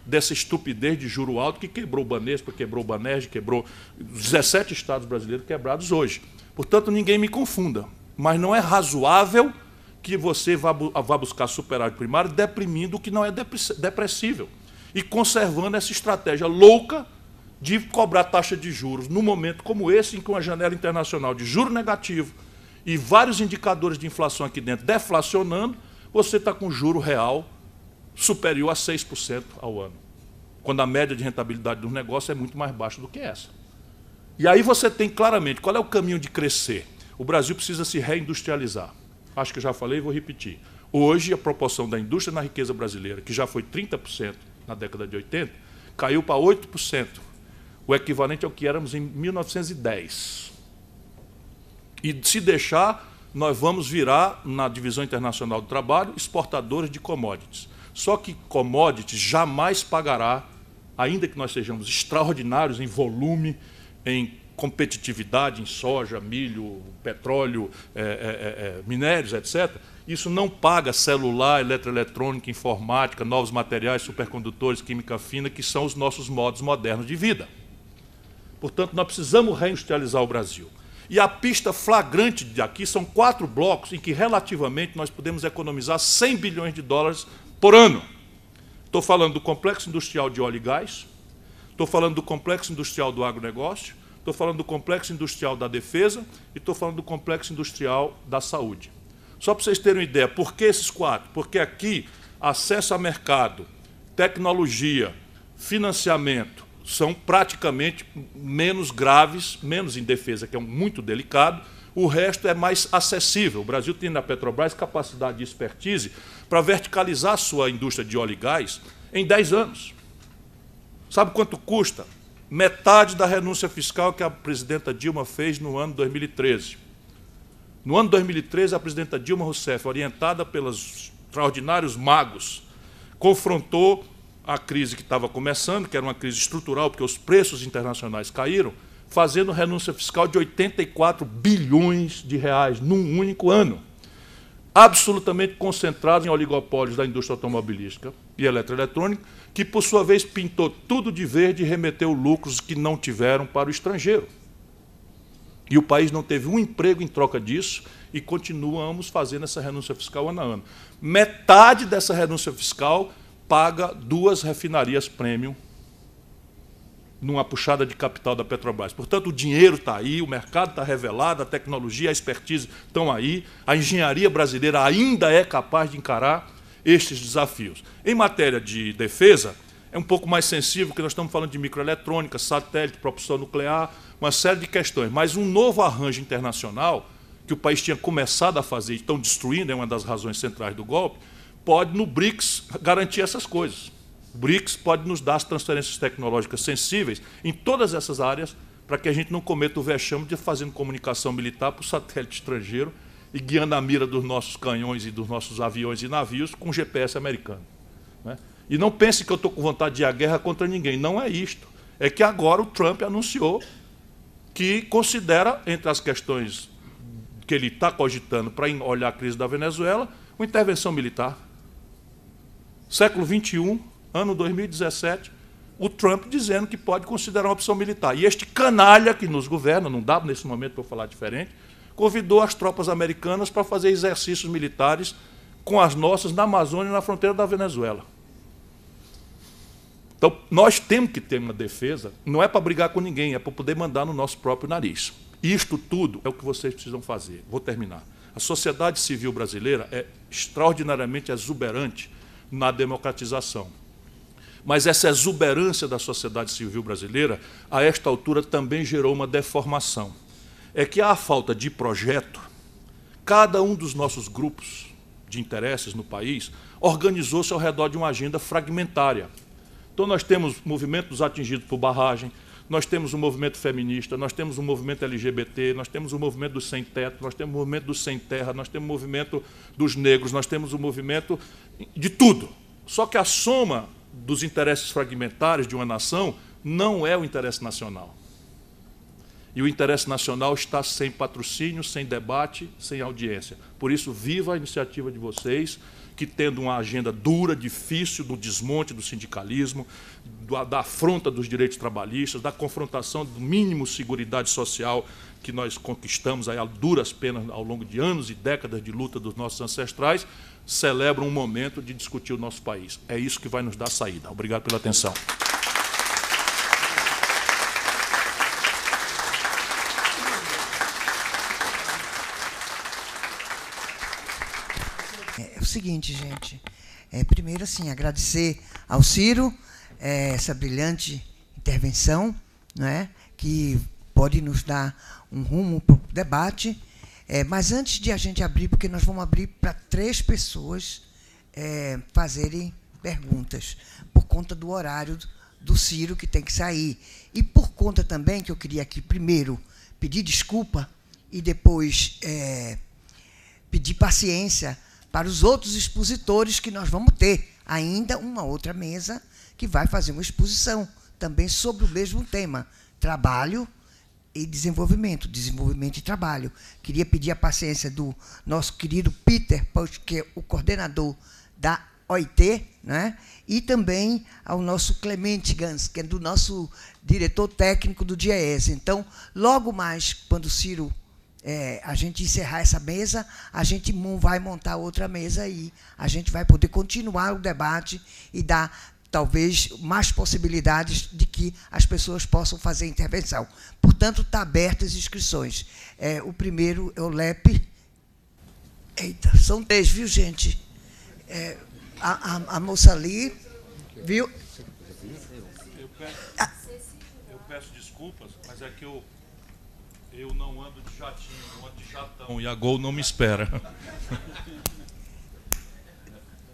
dessa estupidez de juro alto que quebrou o Banespa, quebrou o Banerj, quebrou 17 estados brasileiros quebrados hoje. Portanto, ninguém me confunda. Mas não é razoável que você vá buscar superávit primário deprimindo o que não é depressível e conservando essa estratégia louca de cobrar taxa de juros num momento como esse, em que uma janela internacional de juro negativo e vários indicadores de inflação aqui dentro deflacionando, você está com juro real superior a 6% ao ano, quando a média de rentabilidade do negócio é muito mais baixa do que essa. E aí você tem claramente qual é o caminho de crescer. O Brasil precisa se reindustrializar. Acho que eu já falei e vou repetir. Hoje, a proporção da indústria na riqueza brasileira, que já foi 30% na década de 80, caiu para 8%. O equivalente ao que éramos em 1910. E, se deixar, nós vamos virar, na divisão internacional do trabalho, exportadores de commodities. Só que commodities jamais pagará, ainda que nós sejamos extraordinários em volume, em competitividade, em soja, milho, petróleo, minérios, etc., isso não paga celular, eletroeletrônica, informática, novos materiais, supercondutores, química fina, que são os nossos modos modernos de vida. Portanto, nós precisamos reindustrializar o Brasil. E a pista flagrante daqui são 4 blocos em que, relativamente, nós podemos economizar 100 bilhões de dólares por ano. Estou falando do complexo industrial de óleo e gás, estou falando do complexo industrial do agronegócio, estou falando do complexo industrial da defesa e estou falando do complexo industrial da saúde. Só para vocês terem uma ideia, por que esses 4? Porque aqui, acesso a mercado, tecnologia, financiamento, são praticamente menos graves, menos em defesa, que é muito delicado, o resto é mais acessível. O Brasil tem na Petrobras capacidade de expertise para verticalizar a sua indústria de óleo e gás em 10 anos. Sabe quanto custa? Metade da renúncia fiscal que a presidenta Dilma fez no ano 2013. No ano 2013, a presidenta Dilma Rousseff, orientada pelos extraordinários magos, confrontou a crise que estava começando, que era uma crise estrutural, porque os preços internacionais caíram, fazendo renúncia fiscal de 84 bilhões de reais num único ano, absolutamente concentrado em oligopólios da indústria automobilística e eletroeletrônica, que, por sua vez, pintou tudo de verde e remeteu lucros que não tiveram para o estrangeiro. E o país não teve um emprego em troca disso e continuamos fazendo essa renúncia fiscal ano a ano. Metade dessa renúncia fiscal paga 2 refinarias premium numa puxada de capital da Petrobras. Portanto, o dinheiro está aí, o mercado está revelado, a tecnologia, a expertise estão aí, a engenharia brasileira ainda é capaz de encarar estes desafios. Em matéria de defesa, é um pouco mais sensível, porque nós estamos falando de microeletrônica, satélite, propulsão nuclear, uma série de questões. Mas um novo arranjo internacional, que o país tinha começado a fazer e estão destruindo, é uma das razões centrais do golpe, pode, no BRICS, garantir essas coisas. O BRICS pode nos dar as transferências tecnológicas sensíveis em todas essas áreas, para que a gente não cometa o vexame de fazendo comunicação militar para o satélite estrangeiro e guiando a mira dos nossos canhões e dos nossos aviões e navios com GPS americano. Né? E não pense que eu estou com vontade de ir à guerra contra ninguém. Não é isto. É que agora o Trump anunciou que considera, entre as questões que ele está cogitando para olhar a crise da Venezuela, uma intervenção militar. Século XXI, ano 2017, o Trump dizendo que pode considerar uma opção militar. E este canalha que nos governa, não dá nesse momento para falar diferente, convidou as tropas americanas para fazer exercícios militares com as nossas na Amazônia e na fronteira da Venezuela. Então, nós temos que ter uma defesa, não é para brigar com ninguém, é para poder mandar no nosso próprio nariz. Isto tudo é o que vocês precisam fazer. Vou terminar. A sociedade civil brasileira é extraordinariamente exuberante na democratização. Mas essa exuberância da sociedade civil brasileira, a esta altura, também gerou uma deformação. É que há falta de projeto. Cada um dos nossos grupos de interesses no país organizou-se ao redor de uma agenda fragmentária. Então, nós temos movimentos atingidos por barragem, nós temos um movimento feminista, nós temos um movimento LGBT, nós temos um movimento dos sem-teto, nós temos um movimento dos sem-terra, nós temos um movimento dos negros, nós temos um movimento de tudo. Só que a soma dos interesses fragmentários de uma nação não é o interesse nacional. E o interesse nacional está sem patrocínio, sem debate, sem audiência. Por isso, viva a iniciativa de vocês, que tendo uma agenda dura, difícil, do desmonte do sindicalismo, da afronta dos direitos trabalhistas, da confrontação do mínimo seguridade social que nós conquistamos aí a duras penas ao longo de anos e décadas de luta dos nossos ancestrais, celebram um momento de discutir o nosso país. É isso que vai nos dar saída. Obrigado pela atenção. É o seguinte, gente. Primeiro, assim, agradecer ao Ciro essa brilhante intervenção, né, que pode nos dar um rumo para o debate. Mas antes de a gente abrir, porque nós vamos abrir para 3 pessoas fazerem perguntas, por conta do horário do Ciro, que tem que sair. E por conta também que eu queria aqui, primeiro, pedir desculpa e depois pedir paciência para os outros expositores que nós vamos ter ainda uma outra mesa que vai fazer uma exposição também sobre o mesmo tema, trabalho e desenvolvimento, desenvolvimento e trabalho. Queria pedir a paciência do nosso querido Peter, que é o coordenador da OIT, né? E também ao nosso Clemente Gans, que é do nosso diretor técnico do DIEESE. Então, logo mais, quando o Ciro, a gente encerrar essa mesa, a gente vai montar outra mesa e a gente vai poder continuar o debate e dar, talvez, mais possibilidades de que as pessoas possam fazer intervenção. Portanto, está abertas as inscrições. O primeiro é o LEP. Eita, são 3, viu, gente? A moça ali, viu? Eu peço desculpas, mas é que eu não ando de jatinho, eu ando de jatão, e a Gol não me espera.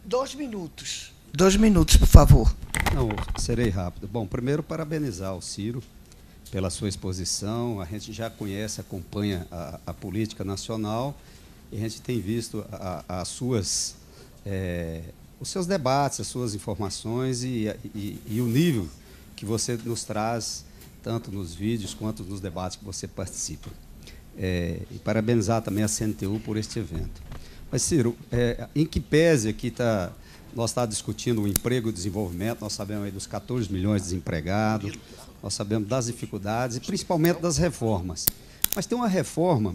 2 minutos. 2 minutos, por favor. Não, serei rápido. Bom, primeiro, parabenizar o Ciro pela sua exposição. A gente já conhece, acompanha a política nacional, e a gente tem visto os seus debates, as suas informações e o nível que você nos traz, tanto nos vídeos quanto nos debates que você participa. E parabenizar também a CNTU por este evento. Mas, Ciro, em que pese aqui nós estamos discutindo o emprego e o desenvolvimento, nós sabemos aí dos 14 milhões de desempregados, nós sabemos das dificuldades e principalmente das reformas. Mas tem uma reforma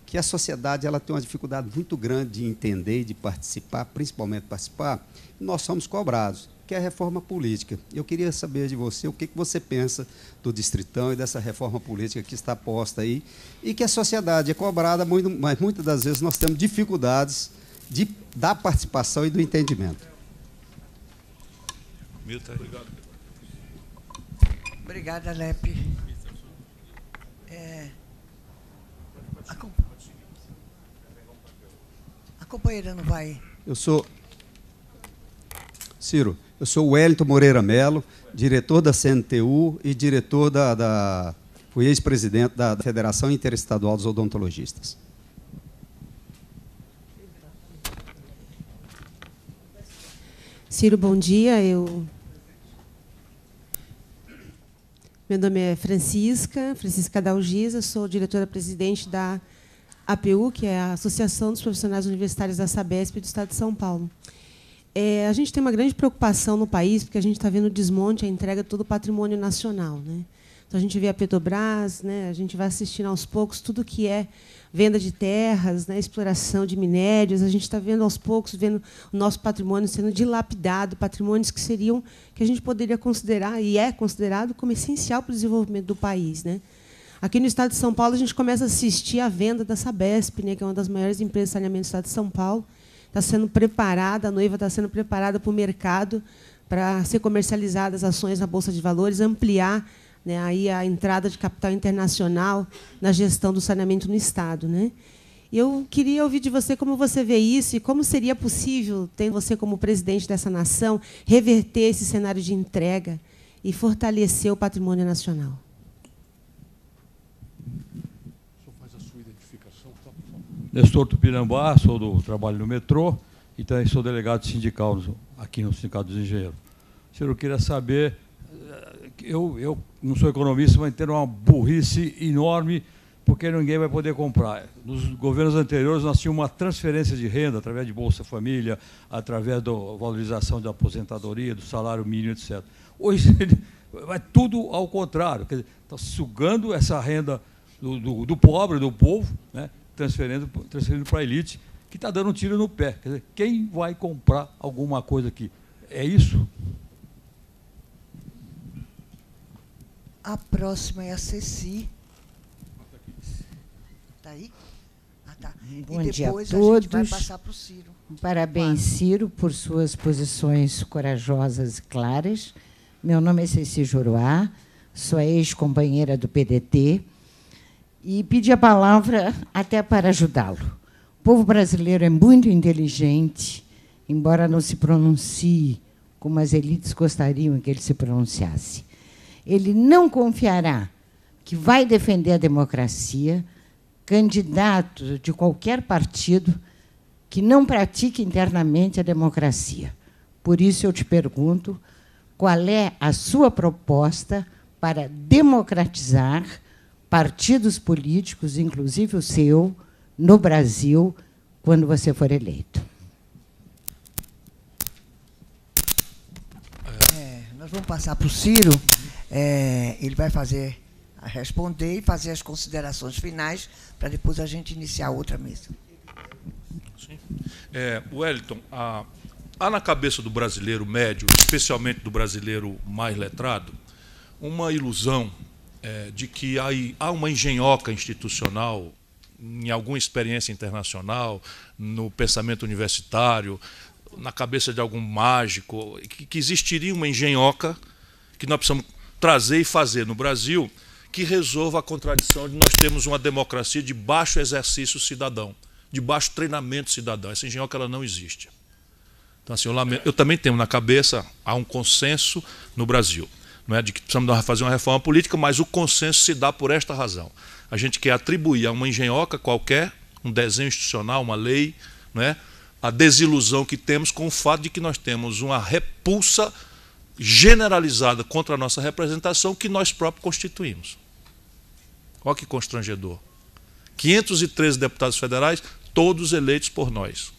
que a sociedade ela tem uma dificuldade muito grande de entender e de participar, principalmente participar, e nós somos cobrados, que é a reforma política. Eu queria saber de você o que você pensa do Distritão e dessa reforma política que está posta aí, e que a sociedade é cobrada, mas muitas das vezes nós temos dificuldades da participação e do entendimento. Obrigado. Obrigada, Lepe. A companheira não vai... Ciro, eu sou o Wellington Moreira Melo, diretor da CNTU e diretor fui ex-presidente da Federação Interestadual dos Odontologistas. Ciro, bom dia. Meu nome é Francisca Dalgisa, sou diretora-presidente da APU, que é a Associação dos Profissionais Universitários da Sabesp do Estado de São Paulo. A gente tem uma grande preocupação no país, porque a gente está vendo o desmonte, a entrega de todo o patrimônio nacional, né? Então, a gente vê a Petrobras, né? A gente vai assistindo aos poucos tudo que é venda de terras, né? Exploração de minérios, a gente está vendo aos poucos, vendo o nosso patrimônio sendo dilapidado, patrimônios que a gente poderia considerar, e é considerado, como essencial para o desenvolvimento do país, né? Aqui no Estado de São Paulo, a gente começa a assistir à venda da Sabesp, né? Que é uma das maiores empresas de saneamento do Estado de São Paulo. Está sendo preparada, a noiva está sendo preparada para o mercado, para ser comercializadas as ações na Bolsa de Valores, ampliar, né, aí a entrada de capital internacional na gestão do saneamento no Estado, né? E eu queria ouvir de você como você vê isso e como seria possível, tendo você como presidente dessa nação, reverter esse cenário de entrega e fortalecer o patrimônio nacional. Nestor Tupinambá, sou do trabalho no metrô e também sou delegado sindical aqui no Sindicato dos Engenheiros. Ciro, eu queria saber, eu não sou economista, mas tenho uma burrice enorme, porque ninguém vai poder comprar. Nos governos anteriores, nós tínhamos uma transferência de renda através de Bolsa Família, através da valorização da aposentadoria, do salário mínimo, etc. Hoje, vai tudo ao contrário. Quer dizer, está sugando essa renda do pobre, do povo, né? Transferindo para a elite, que está dando um tiro no pé. Quer dizer, quem vai comprar alguma coisa aqui? É isso? A próxima é a Ceci. Está aí? Ah, tá. Bom e dia a depois todos. a gente vai passar para o Ciro. Parabéns, Ciro, por suas posições corajosas e claras. Meu nome é Ceci Juruá, sou ex-companheira do PDT, e pedi a palavra até para ajudá-lo. O povo brasileiro é muito inteligente, embora não se pronuncie como as elites gostariam que ele se pronunciasse. Ele não confiará que vai defender a democracia candidato de qualquer partido que não pratique internamente a democracia. Por isso, eu te pergunto, qual é a sua proposta para democratizar partidos políticos, inclusive o seu, no Brasil, quando você for eleito? passar para o Ciro, ele vai responder e fazer as considerações finais, para depois a gente iniciar outra mesa. Sim. Wellington, há na cabeça do brasileiro médio, especialmente do brasileiro mais letrado, uma ilusão de que há uma engenhoca institucional em alguma experiência internacional, no pensamento universitário, na cabeça de algum mágico, que existiria uma engenhoca que nós precisamos trazer e fazer no Brasil, que resolva a contradição de nós termos uma democracia de baixo exercício cidadão, de baixo treinamento cidadão. Essa engenhoca ela não existe. Então, assim, eu também tenho na cabeça, há um consenso no Brasil, não é, de que precisamos fazer uma reforma política, mas o consenso se dá por esta razão. A gente quer atribuir a uma engenhoca qualquer, um desenho institucional, uma lei, não é, a desilusão que temos com o fato de que nós temos uma repulsa generalizada contra a nossa representação que nós próprios constituímos. Olha que constrangedor. 513 deputados federais, todos eleitos por nós.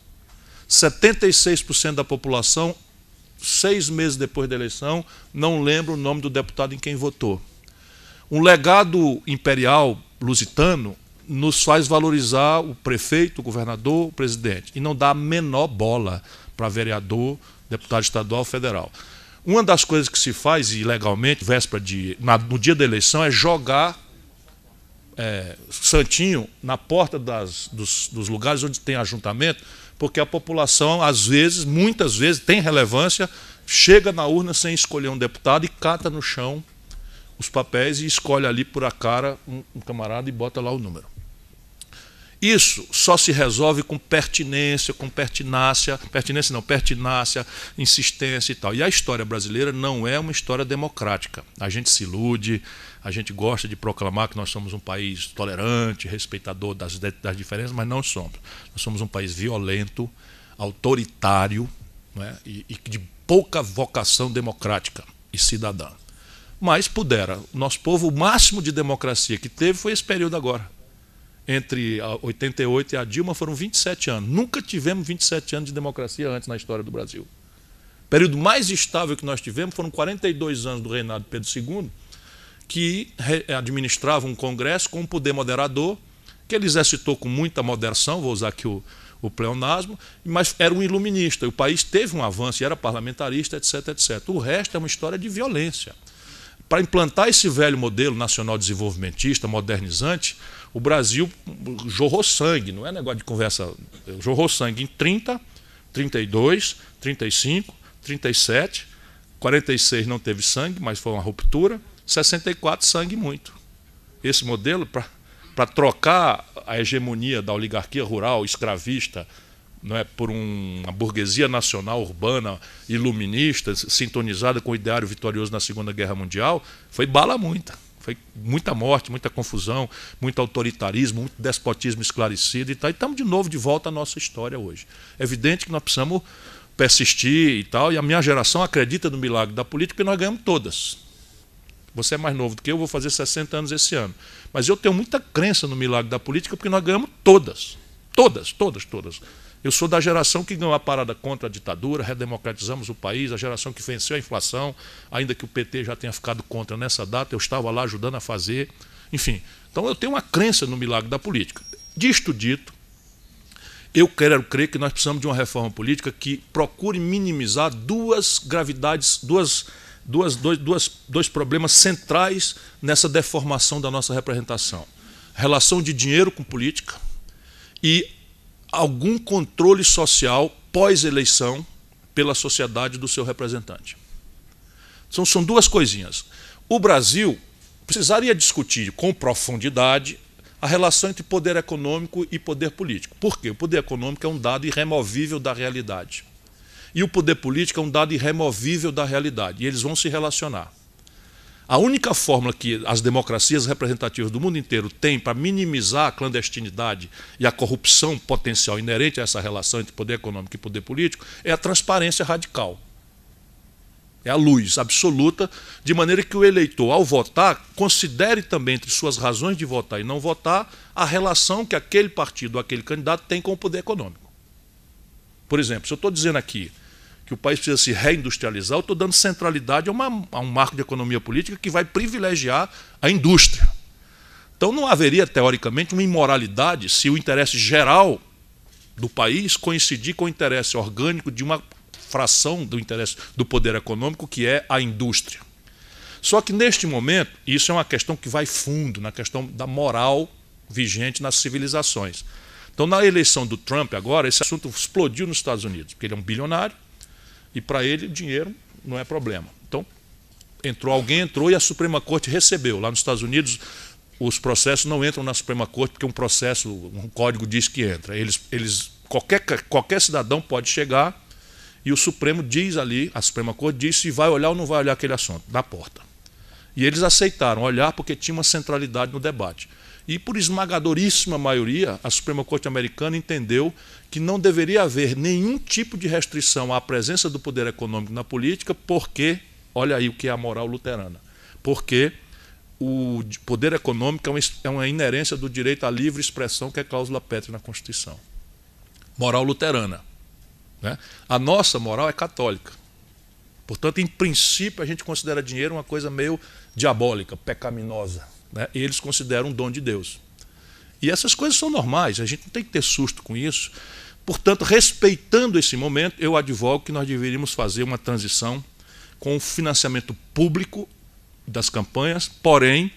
76% da população, 6 meses depois da eleição, não lembra o nome do deputado em quem votou. Um legado imperial lusitano nos faz valorizar o prefeito, o governador, o presidente, e não dá a menor bola para vereador, deputado estadual, federal. Uma das coisas que se faz ilegalmente, no dia da eleição, é jogar santinho na porta dos lugares onde tem ajuntamento, porque a população, às vezes, muitas vezes, tem relevância, chega na urna sem escolher um deputado e cata no chão os papéis e escolhe ali por a cara um camarada e bota lá o número. Isso só se resolve com pertinácia, insistência e tal. E a história brasileira não é uma história democrática. A gente se ilude, a gente gosta de proclamar que nós somos um país tolerante, respeitador das diferenças, mas não somos. Nós somos um país violento, autoritário, não é? e de pouca vocação democrática e cidadã. Mas o nosso povo, o máximo de democracia que teve foi esse período agora. Entre 88 e a Dilma foram 27 anos. Nunca tivemos 27 anos de democracia antes na história do Brasil. O período mais estável que nós tivemos foram 42 anos do reinado de Pedro II, que administrava um congresso com um poder moderador, que ele exercitou com muita moderação, vou usar aqui o pleonasmo, mas era um iluminista. O país teve um avanço, era parlamentarista, etc, etc. O resto é uma história de violência. Para implantar esse velho modelo nacional desenvolvimentista, modernizante, o Brasil jorrou sangue, não é negócio de conversa, jorrou sangue em 30, 32, 35, 37, 46 não teve sangue, mas foi uma ruptura, 64 sangue muito. Esse modelo, para trocar a hegemonia da oligarquia rural escravista, não é, por uma burguesia nacional urbana iluminista, sintonizada com o ideário vitorioso na Segunda Guerra Mundial, foi bala muita. Foi muita morte, muita confusão, muito autoritarismo, muito despotismo esclarecido e tal. E estamos de novo de volta à nossa história hoje. É evidente que nós precisamos persistir e tal, e a minha geração acredita no milagre da política porque nós ganhamos todas. Você é mais novo do que eu, vou fazer 60 anos esse ano. Mas eu tenho muita crença no milagre da política porque nós ganhamos todas. Todas, todas, todas. Eu sou da geração que ganhou a parada contra a ditadura, redemocratizamos o país, a geração que venceu a inflação, ainda que o PT já tenha ficado contra nessa data, eu estava lá ajudando a fazer. Enfim, então eu tenho uma crença no milagre da política. Disto dito, eu quero crer que nós precisamos de uma reforma política que procure minimizar duas gravidades, dois problemas centrais nessa deformação da nossa representação. Relação de dinheiro com política e algum controle social pós-eleição pela sociedade do seu representante. São duas coisinhas. O Brasil precisaria discutir com profundidade a relação entre poder econômico e poder político. Por quê? O poder econômico é um dado irremovível da realidade. E o poder político é um dado irremovível da realidade. E eles vão se relacionar. A única fórmula que as democracias representativas do mundo inteiro têm para minimizar a clandestinidade e a corrupção potencial inerente a essa relação entre poder econômico e poder político é a transparência radical. É a luz absoluta, de maneira que o eleitor, ao votar, considere também entre suas razões de votar e não votar a relação que aquele partido ou aquele candidato tem com o poder econômico. Por exemplo, se eu estou dizendo aqui que o país precisa se reindustrializar, eu estou dando centralidade a um marco de economia política que vai privilegiar a indústria. Então não haveria, teoricamente, uma imoralidade se o interesse geral do país coincidir com o interesse orgânico de uma fração do interesse do poder econômico, que é a indústria. Só que, neste momento, isso é uma questão que vai fundo na questão da moral vigente nas civilizações. Então, na eleição do Trump agora, esse assunto explodiu nos Estados Unidos, porque ele é um bilionário e, para ele, o dinheiro não é problema. Então, alguém entrou e a Suprema Corte recebeu. Lá nos Estados Unidos, os processos não entram na Suprema Corte porque um código diz que entra. Qualquer cidadão pode chegar e o Supremo diz ali, a Suprema Corte diz se vai olhar ou não vai olhar aquele assunto, na porta. E eles aceitaram olhar porque tinha uma centralidade no debate. E, por esmagadoríssima maioria, a Suprema Corte americana entendeu que não deveria haver nenhum tipo de restrição à presença do poder econômico na política, porque, olha aí o que é a moral luterana, porque o poder econômico é uma inerência do direito à livre expressão, que é cláusula pétrea na Constituição. Moral luterana. Né? A nossa moral é católica. Portanto, em princípio, a gente considera dinheiro uma coisa meio diabólica, pecaminosa. Né? E eles consideram um dom de Deus. E essas coisas são normais, a gente não tem que ter susto com isso. Portanto, respeitando esse momento, eu advogo que nós deveríamos fazer uma transição com o financiamento público das campanhas, porém,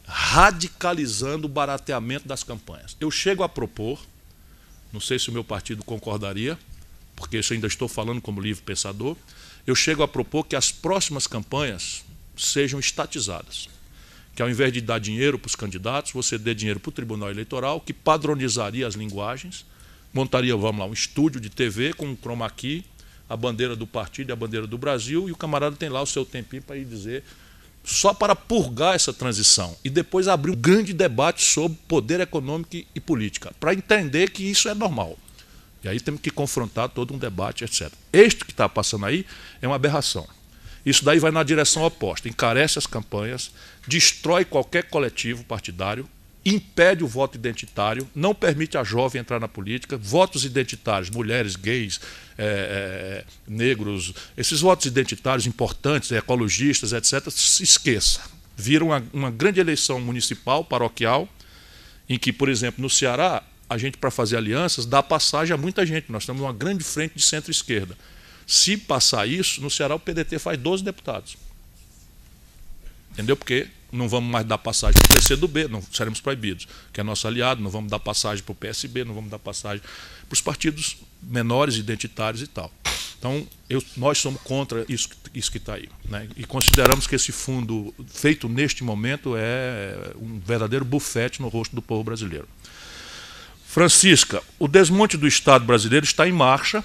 radicalizando o barateamento das campanhas. Eu chego a propor, não sei se o meu partido concordaria, porque isso eu ainda estou falando como livre pensador, eu chego a propor que as próximas campanhas sejam estatizadas. Que ao invés de dar dinheiro para os candidatos, você dê dinheiro para o Tribunal Eleitoral, que padronizaria as linguagens, montaria, vamos lá, um estúdio de TV com um chroma key, a bandeira do partido e a bandeira do Brasil, e o camarada tem lá o seu tempinho para ir dizer, só para purgar essa transição. E depois abrir um grande debate sobre poder econômico e política, para entender que isso é normal. E aí temos que confrontar todo um debate, etc. Este que está passando aí é uma aberração. Isso daí vai na direção oposta, encarece as campanhas, destrói qualquer coletivo partidário, impede o voto identitário, não permite a jovem entrar na política, votos identitários, mulheres, gays, negros, esses votos identitários importantes, ecologistas, etc., se esqueça. Vira uma grande eleição municipal, paroquial, em que, por exemplo, no Ceará, a gente, para fazer alianças, dá passagem a muita gente. Nós temos uma grande frente de centro-esquerda. Se passar isso, no Ceará o PDT faz 12 deputados. Entendeu? Porque não vamos mais dar passagem para o PCdoB, não seremos proibidos, que é nosso aliado, não vamos dar passagem para o PSB, não vamos dar passagem para os partidos menores, identitários e tal. Então, nós somos contra isso que está aí. Né? E consideramos que esse fundo, feito neste momento, é um verdadeiro bufete no rosto do povo brasileiro. Francisca, o desmonte do Estado brasileiro está em marcha,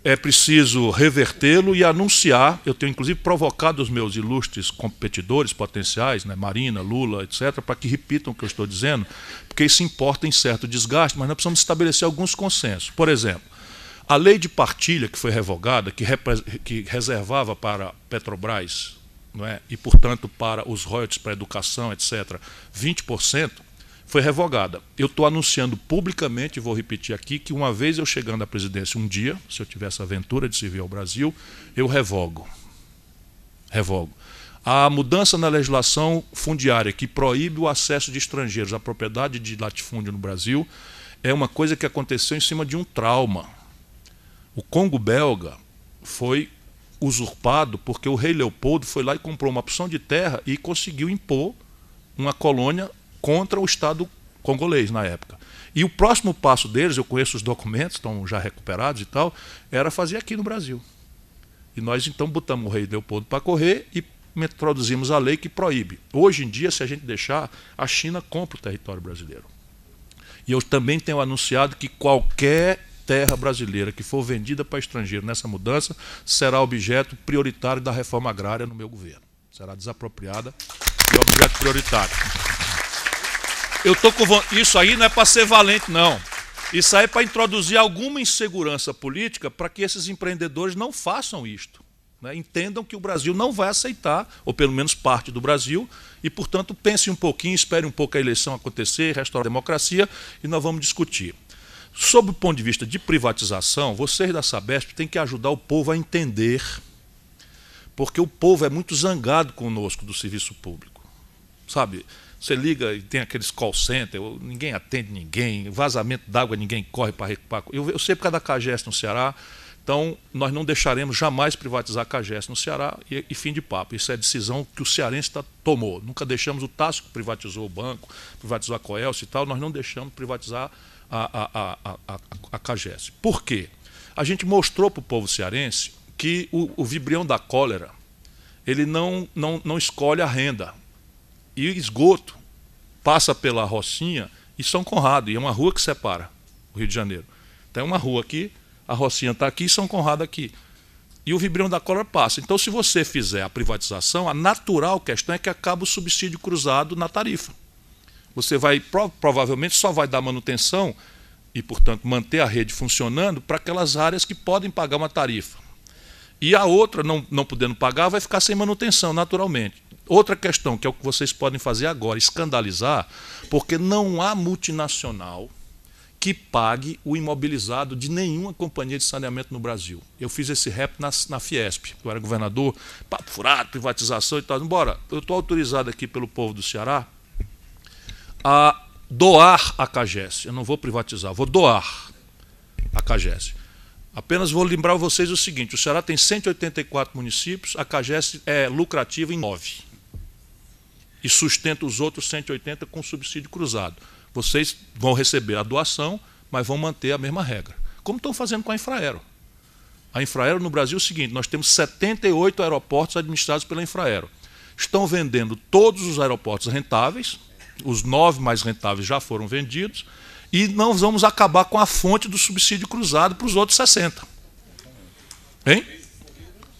é preciso revertê-lo e anunciar, eu tenho inclusive provocado os meus ilustres competidores potenciais, né, Marina, Lula, etc., para que repitam o que eu estou dizendo, porque isso importa em certo desgaste, mas nós precisamos estabelecer alguns consensos. Por exemplo, a lei de partilha que foi revogada, que reservava para Petrobras, não é, e, portanto, para os royalties para a educação, etc., 20%, foi revogada. Eu estou anunciando publicamente, e vou repetir aqui, que uma vez eu chegando à presidência, um dia, se eu tiver essa aventura de servir ao Brasil, eu revogo. Revogo. A mudança na legislação fundiária que proíbe o acesso de estrangeiros à propriedade de latifúndio no Brasil é uma coisa que aconteceu em cima de um trauma. O Congo belga foi usurpado porque o rei Leopoldo foi lá e comprou uma porção de terra e conseguiu impor uma colônia contra o Estado congolês na época. E o próximo passo deles, eu conheço os documentos, estão já recuperados e tal, era fazer aqui no Brasil. E nós então botamos o rei Leopoldo para correr e introduzimos a lei que proíbe. Hoje em dia, se a gente deixar, a China compra o território brasileiro. E eu também tenho anunciado que qualquer terra brasileira que for vendida para estrangeiro nessa mudança será objeto prioritário da reforma agrária no meu governo. Será desapropriada e objeto prioritário. Eu tô com isso aí não é para ser valente, não. Isso aí é para introduzir alguma insegurança política para que esses empreendedores não façam isto. Né? Entendam que o Brasil não vai aceitar, ou pelo menos parte do Brasil, e, portanto, pense um pouquinho, espere um pouco a eleição acontecer, restaurar a democracia, e nós vamos discutir. Sob o ponto de vista de privatização, vocês da Sabesp têm que ajudar o povo a entender, porque o povo é muito zangado conosco do serviço público. Sabe, você liga e tem aqueles call center, ninguém atende ninguém, vazamento d'água, ninguém corre para recuperar. Eu sei por causa da CAGES no Ceará, então nós não deixaremos jamais privatizar a CAGES no Ceará e fim de papo. Isso é a decisão que o cearense tomou. Nunca deixamos, o Tássio que privatizou o banco, privatizou a Coelce e tal, nós não deixamos privatizar a CAGES. Por quê? A gente mostrou para o povo cearense que o vibrião da cólera, ele não escolhe a renda. E esgoto passa pela Rocinha e São Conrado, e é uma rua que separa o Rio de Janeiro. Tem uma rua aqui, a Rocinha está aqui e São Conrado aqui. E o vibrião da cólera passa. Então, se você fizer a privatização, a natural questão é que acaba o subsídio cruzado na tarifa. Você vai, provavelmente, só vai dar manutenção e, portanto, manter a rede funcionando para aquelas áreas que podem pagar uma tarifa. E a outra, não podendo pagar, vai ficar sem manutenção, naturalmente. Outra questão, que é o que vocês podem fazer agora, escandalizar, porque não há multinacional que pague o imobilizado de nenhuma companhia de saneamento no Brasil. Eu fiz esse rap na Fiesp, eu era governador, papo furado, privatização e tal. Embora, eu estou autorizado aqui pelo povo do Ceará a doar a CAGES. Eu não vou privatizar, vou doar a CAGES. Apenas vou lembrar vocês o seguinte, o Ceará tem 184 municípios, a CAGES é lucrativa em 9. E sustenta os outros 180 com subsídio cruzado. Vocês vão receber a doação, mas vão manter a mesma regra. Como estão fazendo com a Infraero. A Infraero no Brasil é o seguinte, nós temos 78 aeroportos administrados pela Infraero. Estão vendendo todos os aeroportos rentáveis, os 9 mais rentáveis já foram vendidos, e nós vamos acabar com a fonte do subsídio cruzado para os outros 60. Hein?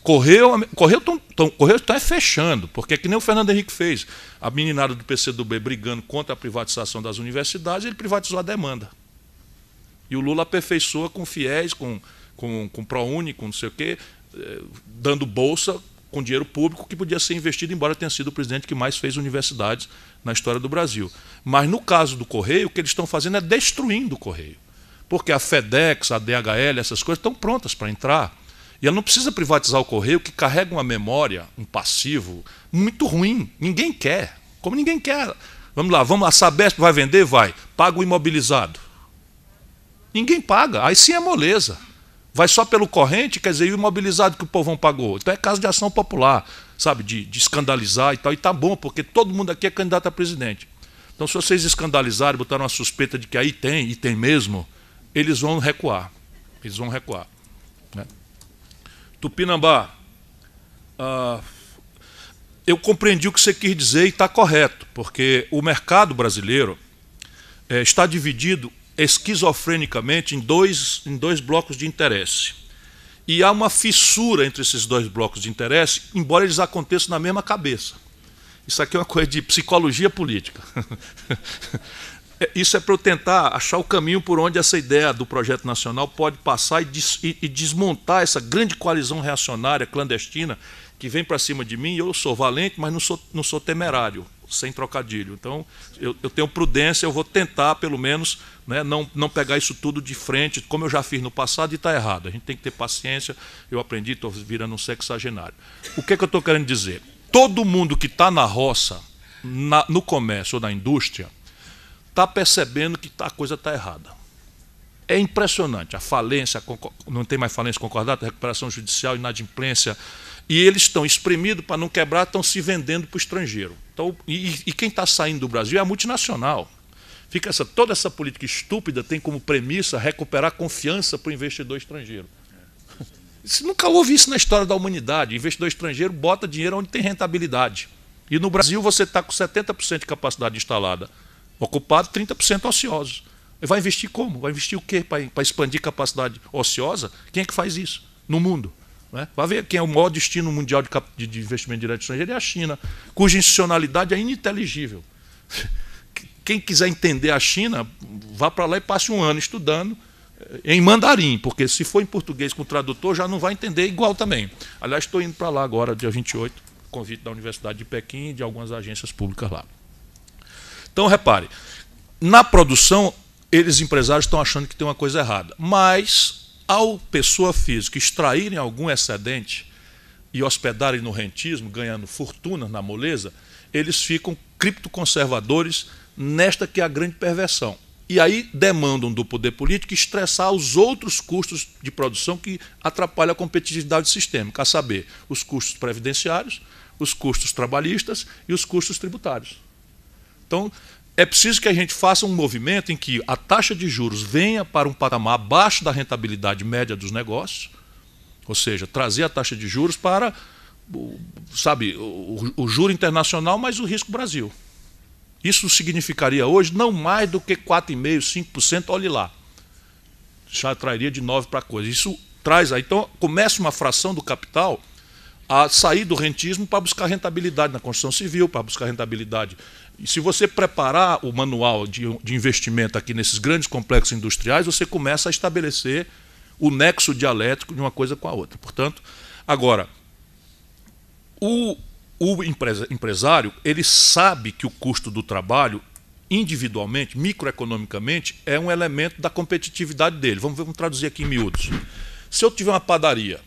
Correio está fechando, porque é que nem o Fernando Henrique fez. A meninada do PCdoB brigando contra a privatização das universidades, ele privatizou a demanda. E o Lula aperfeiçoa com fiéis, com ProUni, com não sei o quê, dando bolsa com dinheiro público que podia ser investido, embora tenha sido o presidente que mais fez universidades na história do Brasil. Mas no caso do Correio, o que eles estão fazendo é destruindo o Correio. Porque a FedEx, a DHL, essas coisas estão prontas para entrar. E ela não precisa privatizar o Correio, que carrega uma memória, um passivo, muito ruim. Ninguém quer. Como ninguém quer. Vamos lá, a Sabesp vai vender? Vai. Paga o imobilizado. Ninguém paga. Aí sim é moleza. Vai só pelo corrente, quer dizer, e o imobilizado que o povão pagou. Então é caso de ação popular, sabe, de escandalizar e tal. E tá bom, porque todo mundo aqui é candidato a presidente. Então, se vocês escandalizarem, botaram uma suspeita de que aí tem, e tem mesmo, eles vão recuar. Eles vão recuar. Né? Tupinambá, eu compreendi o que você quis dizer e está correto, porque o mercado brasileiro está dividido esquizofrenicamente em dois blocos de interesse. E há uma fissura entre esses dois blocos de interesse, embora eles aconteçam na mesma cabeça. Isso aqui é uma coisa de psicologia política. Isso é para eu tentar achar o caminho por onde essa ideia do projeto nacional pode passar e desmontar essa grande coalizão reacionária, clandestina, que vem para cima de mim. Eu sou valente, mas não sou temerário, sem trocadilho. Então, eu tenho prudência, eu vou tentar, pelo menos, né, não pegar isso tudo de frente, como eu já fiz no passado, e está errado. A gente tem que ter paciência. Eu aprendi, estou virando um sexagenário. O que é que eu estou querendo dizer? Todo mundo que está na roça, no comércio ou na indústria, está percebendo que a coisa está errada. É impressionante. A falência, não tem mais falência concordata, recuperação judicial, inadimplência. E eles estão espremidos para não quebrar, estão se vendendo para o estrangeiro. Então, e quem está saindo do Brasil é a multinacional. Fica toda essa política estúpida tem como premissa recuperar confiança para o investidor estrangeiro. Você nunca houve isso na história da humanidade. O investidor estrangeiro bota dinheiro onde tem rentabilidade. E no Brasil você está com 70% de capacidade instalada ocupado, 30% ociosos. Vai investir como? Vai investir o quê para expandir capacidade ociosa? Quem é que faz isso no mundo? Né? Vai ver quem é o maior destino mundial de investimento direto estrangeiro é a China, cuja institucionalidade é ininteligível. Quem quiser entender a China, vá para lá e passe um ano estudando em mandarim, porque se for em português com tradutor já não vai entender igual também. Aliás, estou indo para lá agora, dia 28, convite da Universidade de Pequim e de algumas agências públicas lá. Então, repare, na produção, eles, empresários, estão achando que tem uma coisa errada. Mas, ao pessoa física extraírem algum excedente e hospedarem no rentismo, ganhando fortuna na moleza, eles ficam criptoconservadores nesta que é a grande perversão. E aí demandam do poder político estressar os outros custos de produção que atrapalham a competitividade sistêmica, a saber, os custos previdenciários, os custos trabalhistas e os custos tributários. Então, é preciso que a gente faça um movimento em que a taxa de juros venha para um patamar abaixo da rentabilidade média dos negócios, ou seja, trazer a taxa de juros para, sabe, o juro internacional mais o risco Brasil. Isso significaria hoje não mais do que 4,5%, 5%, olhe lá. Já trairia de 9% para coisa. Isso traz aí. Então, começa uma fração do capital a sair do rentismo para buscar rentabilidade na construção civil, para buscar rentabilidade. E se você preparar o manual de investimento aqui nesses grandes complexos industriais, você começa a estabelecer o nexo dialético de uma coisa com a outra. Portanto, agora, o empresário, ele sabe que o custo do trabalho, individualmente, microeconomicamente, é um elemento da competitividade dele. Vamos traduzir aqui em miúdos. Se eu tiver uma padaria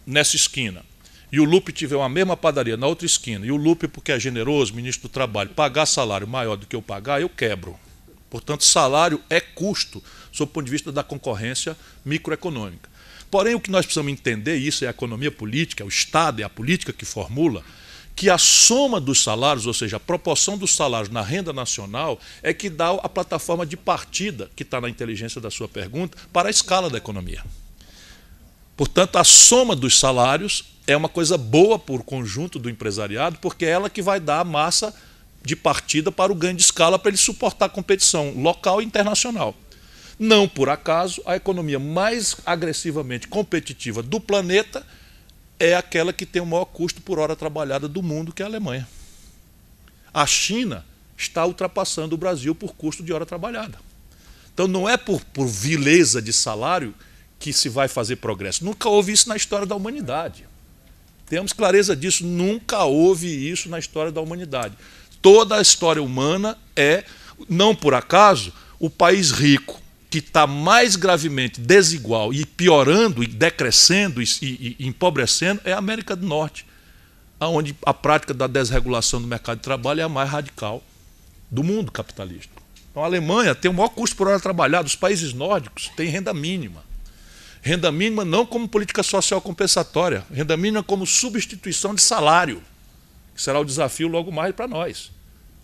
nessa esquina, e o Lupe tiver a mesma padaria na outra esquina, e o Lupe, porque é generoso, ministro do Trabalho, pagar salário maior do que eu pagar, eu quebro. Portanto, salário é custo, sob o ponto de vista da concorrência microeconômica. Porém, o que nós precisamos entender, isso é a economia política, é o Estado, é a política que formula, que a soma dos salários, ou seja, a proporção dos salários na renda nacional, é que dá a plataforma de partida, que está na inteligência da sua pergunta, para a escala da economia. Portanto, a soma dos salários é uma coisa boa para o conjunto do empresariado, porque é ela que vai dar a massa de partida para o ganho de escala, para ele suportar a competição local e internacional. Não por acaso, a economia mais agressivamente competitiva do planeta é aquela que tem o maior custo por hora trabalhada do mundo, que é a Alemanha. A China está ultrapassando o Brasil por custo de hora trabalhada. Então não é por vileza de salário que se vai fazer progresso. Nunca houve isso na história da humanidade. Temos clareza disso, nunca houve isso na história da humanidade. Toda a história humana é, não por acaso, o país rico, que está mais gravemente desigual e piorando, e decrescendo e empobrecendo, é a América do Norte, onde a prática da desregulação do mercado de trabalho é a mais radical do mundo capitalista. Então, a Alemanha tem o maior custo por hora trabalhada, os países nórdicos têm renda mínima. Renda mínima não como política social compensatória, renda mínima como substituição de salário, que será o desafio logo mais para nós.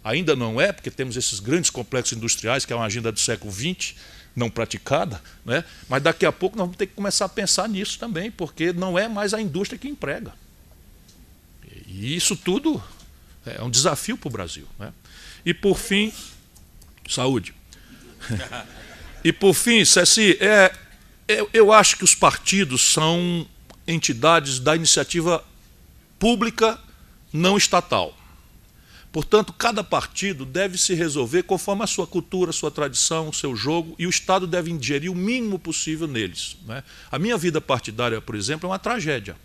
Ainda não é, porque temos esses grandes complexos industriais, que é uma agenda do século XX, não praticada, né? Mas daqui a pouco nós vamos ter que começar a pensar nisso também, porque não é mais a indústria que emprega. E isso tudo é um desafio para o Brasil, né? E por fim, saúde. E por fim, Ceci, eu acho que os partidos são entidades da iniciativa pública não estatal. Portanto, cada partido deve se resolver conforme a sua cultura, a sua tradição, o seu jogo, e o Estado deve ingerir o mínimo possível neles, né? A minha vida partidária, por exemplo, é uma tragédia.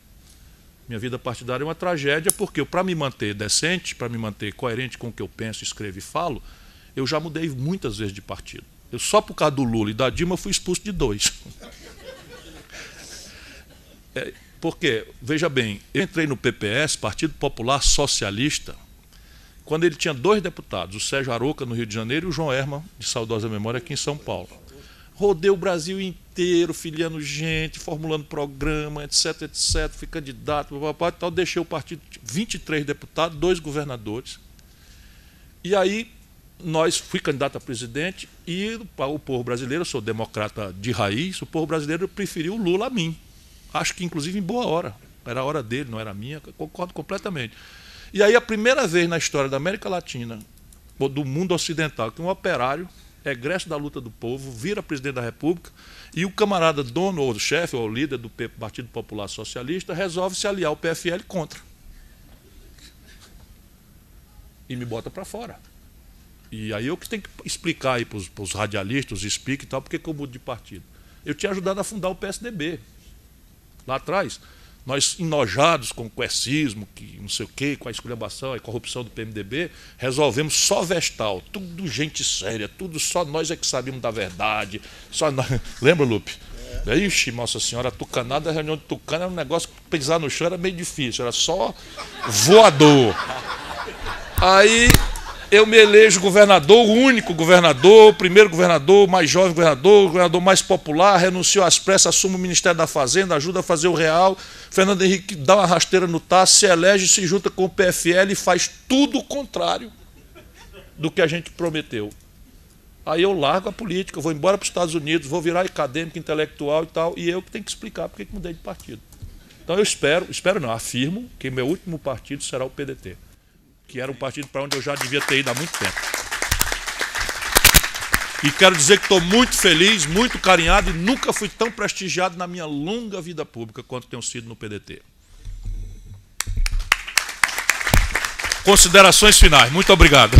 Minha vida partidária é uma tragédia porque, para me manter decente, para me manter coerente com o que eu penso, escrevo e falo, eu já mudei muitas vezes de partido. Eu só por causa do Lula e da Dilma fui expulso de 2. Porque, veja bem, eu entrei no PPS, Partido Popular Socialista, quando ele tinha 2 deputados, o Sérgio Aroca, no Rio de Janeiro, e o João Herman, de saudosa memória, aqui em São Paulo. Rodei o Brasil inteiro, filiando gente, formulando programa, etc, etc, fui candidato, tal, deixei o partido, 23 deputados, 2 governadores. E aí, fui candidato a presidente, e o povo brasileiro, eu sou democrata de raiz, o povo brasileiro preferiu o Lula a mim. Acho que, inclusive, em boa hora. Era a hora dele, não era a minha, concordo completamente. E aí a primeira vez na história da América Latina, ou do mundo ocidental, que um operário, egresso da luta do povo, vira presidente da República, e o camarada dono, ou chefe, ou líder do Partido Popular Socialista, resolve se aliar ao PFL contra. E me bota para fora. E aí eu que tenho que explicar aí para os radialistas, os speakers e tal, porque eu mudo de partido. Eu tinha ajudado a fundar o PSDB. Lá atrás, Nós, enojados com o coercismo, que não sei o quê, com a esculhambação e corrupção do PMDB, resolvemos só Vestal, tudo gente séria, tudo só nós é que sabíamos da verdade. Só nós. Lembra, Lupe? Ixi, Nossa Senhora, a tucanada, a reunião de tucana era um negócio que pisar no chão era meio difícil, era só voador. Aí eu me elejo governador, o único governador, o primeiro governador, o mais jovem governador, o governador mais popular, renunciou às pressas, assume o Ministério da Fazenda, ajuda a fazer o real. Fernando Henrique dá uma rasteira no taço, se elege, se junta com o PFL e faz tudo o contrário do que a gente prometeu. Aí eu largo a política, vou embora para os Estados Unidos, vou virar acadêmico, intelectual e tal, e eu que tenho que explicar porque que mudei de partido. Então eu espero não, afirmo que meu último partido será o PDT, que era um partido para onde eu já devia ter ido há muito tempo. E quero dizer que estou muito feliz, muito carinhado e nunca fui tão prestigiado na minha longa vida pública quanto tenho sido no PDT. Considerações finais. Muito obrigado.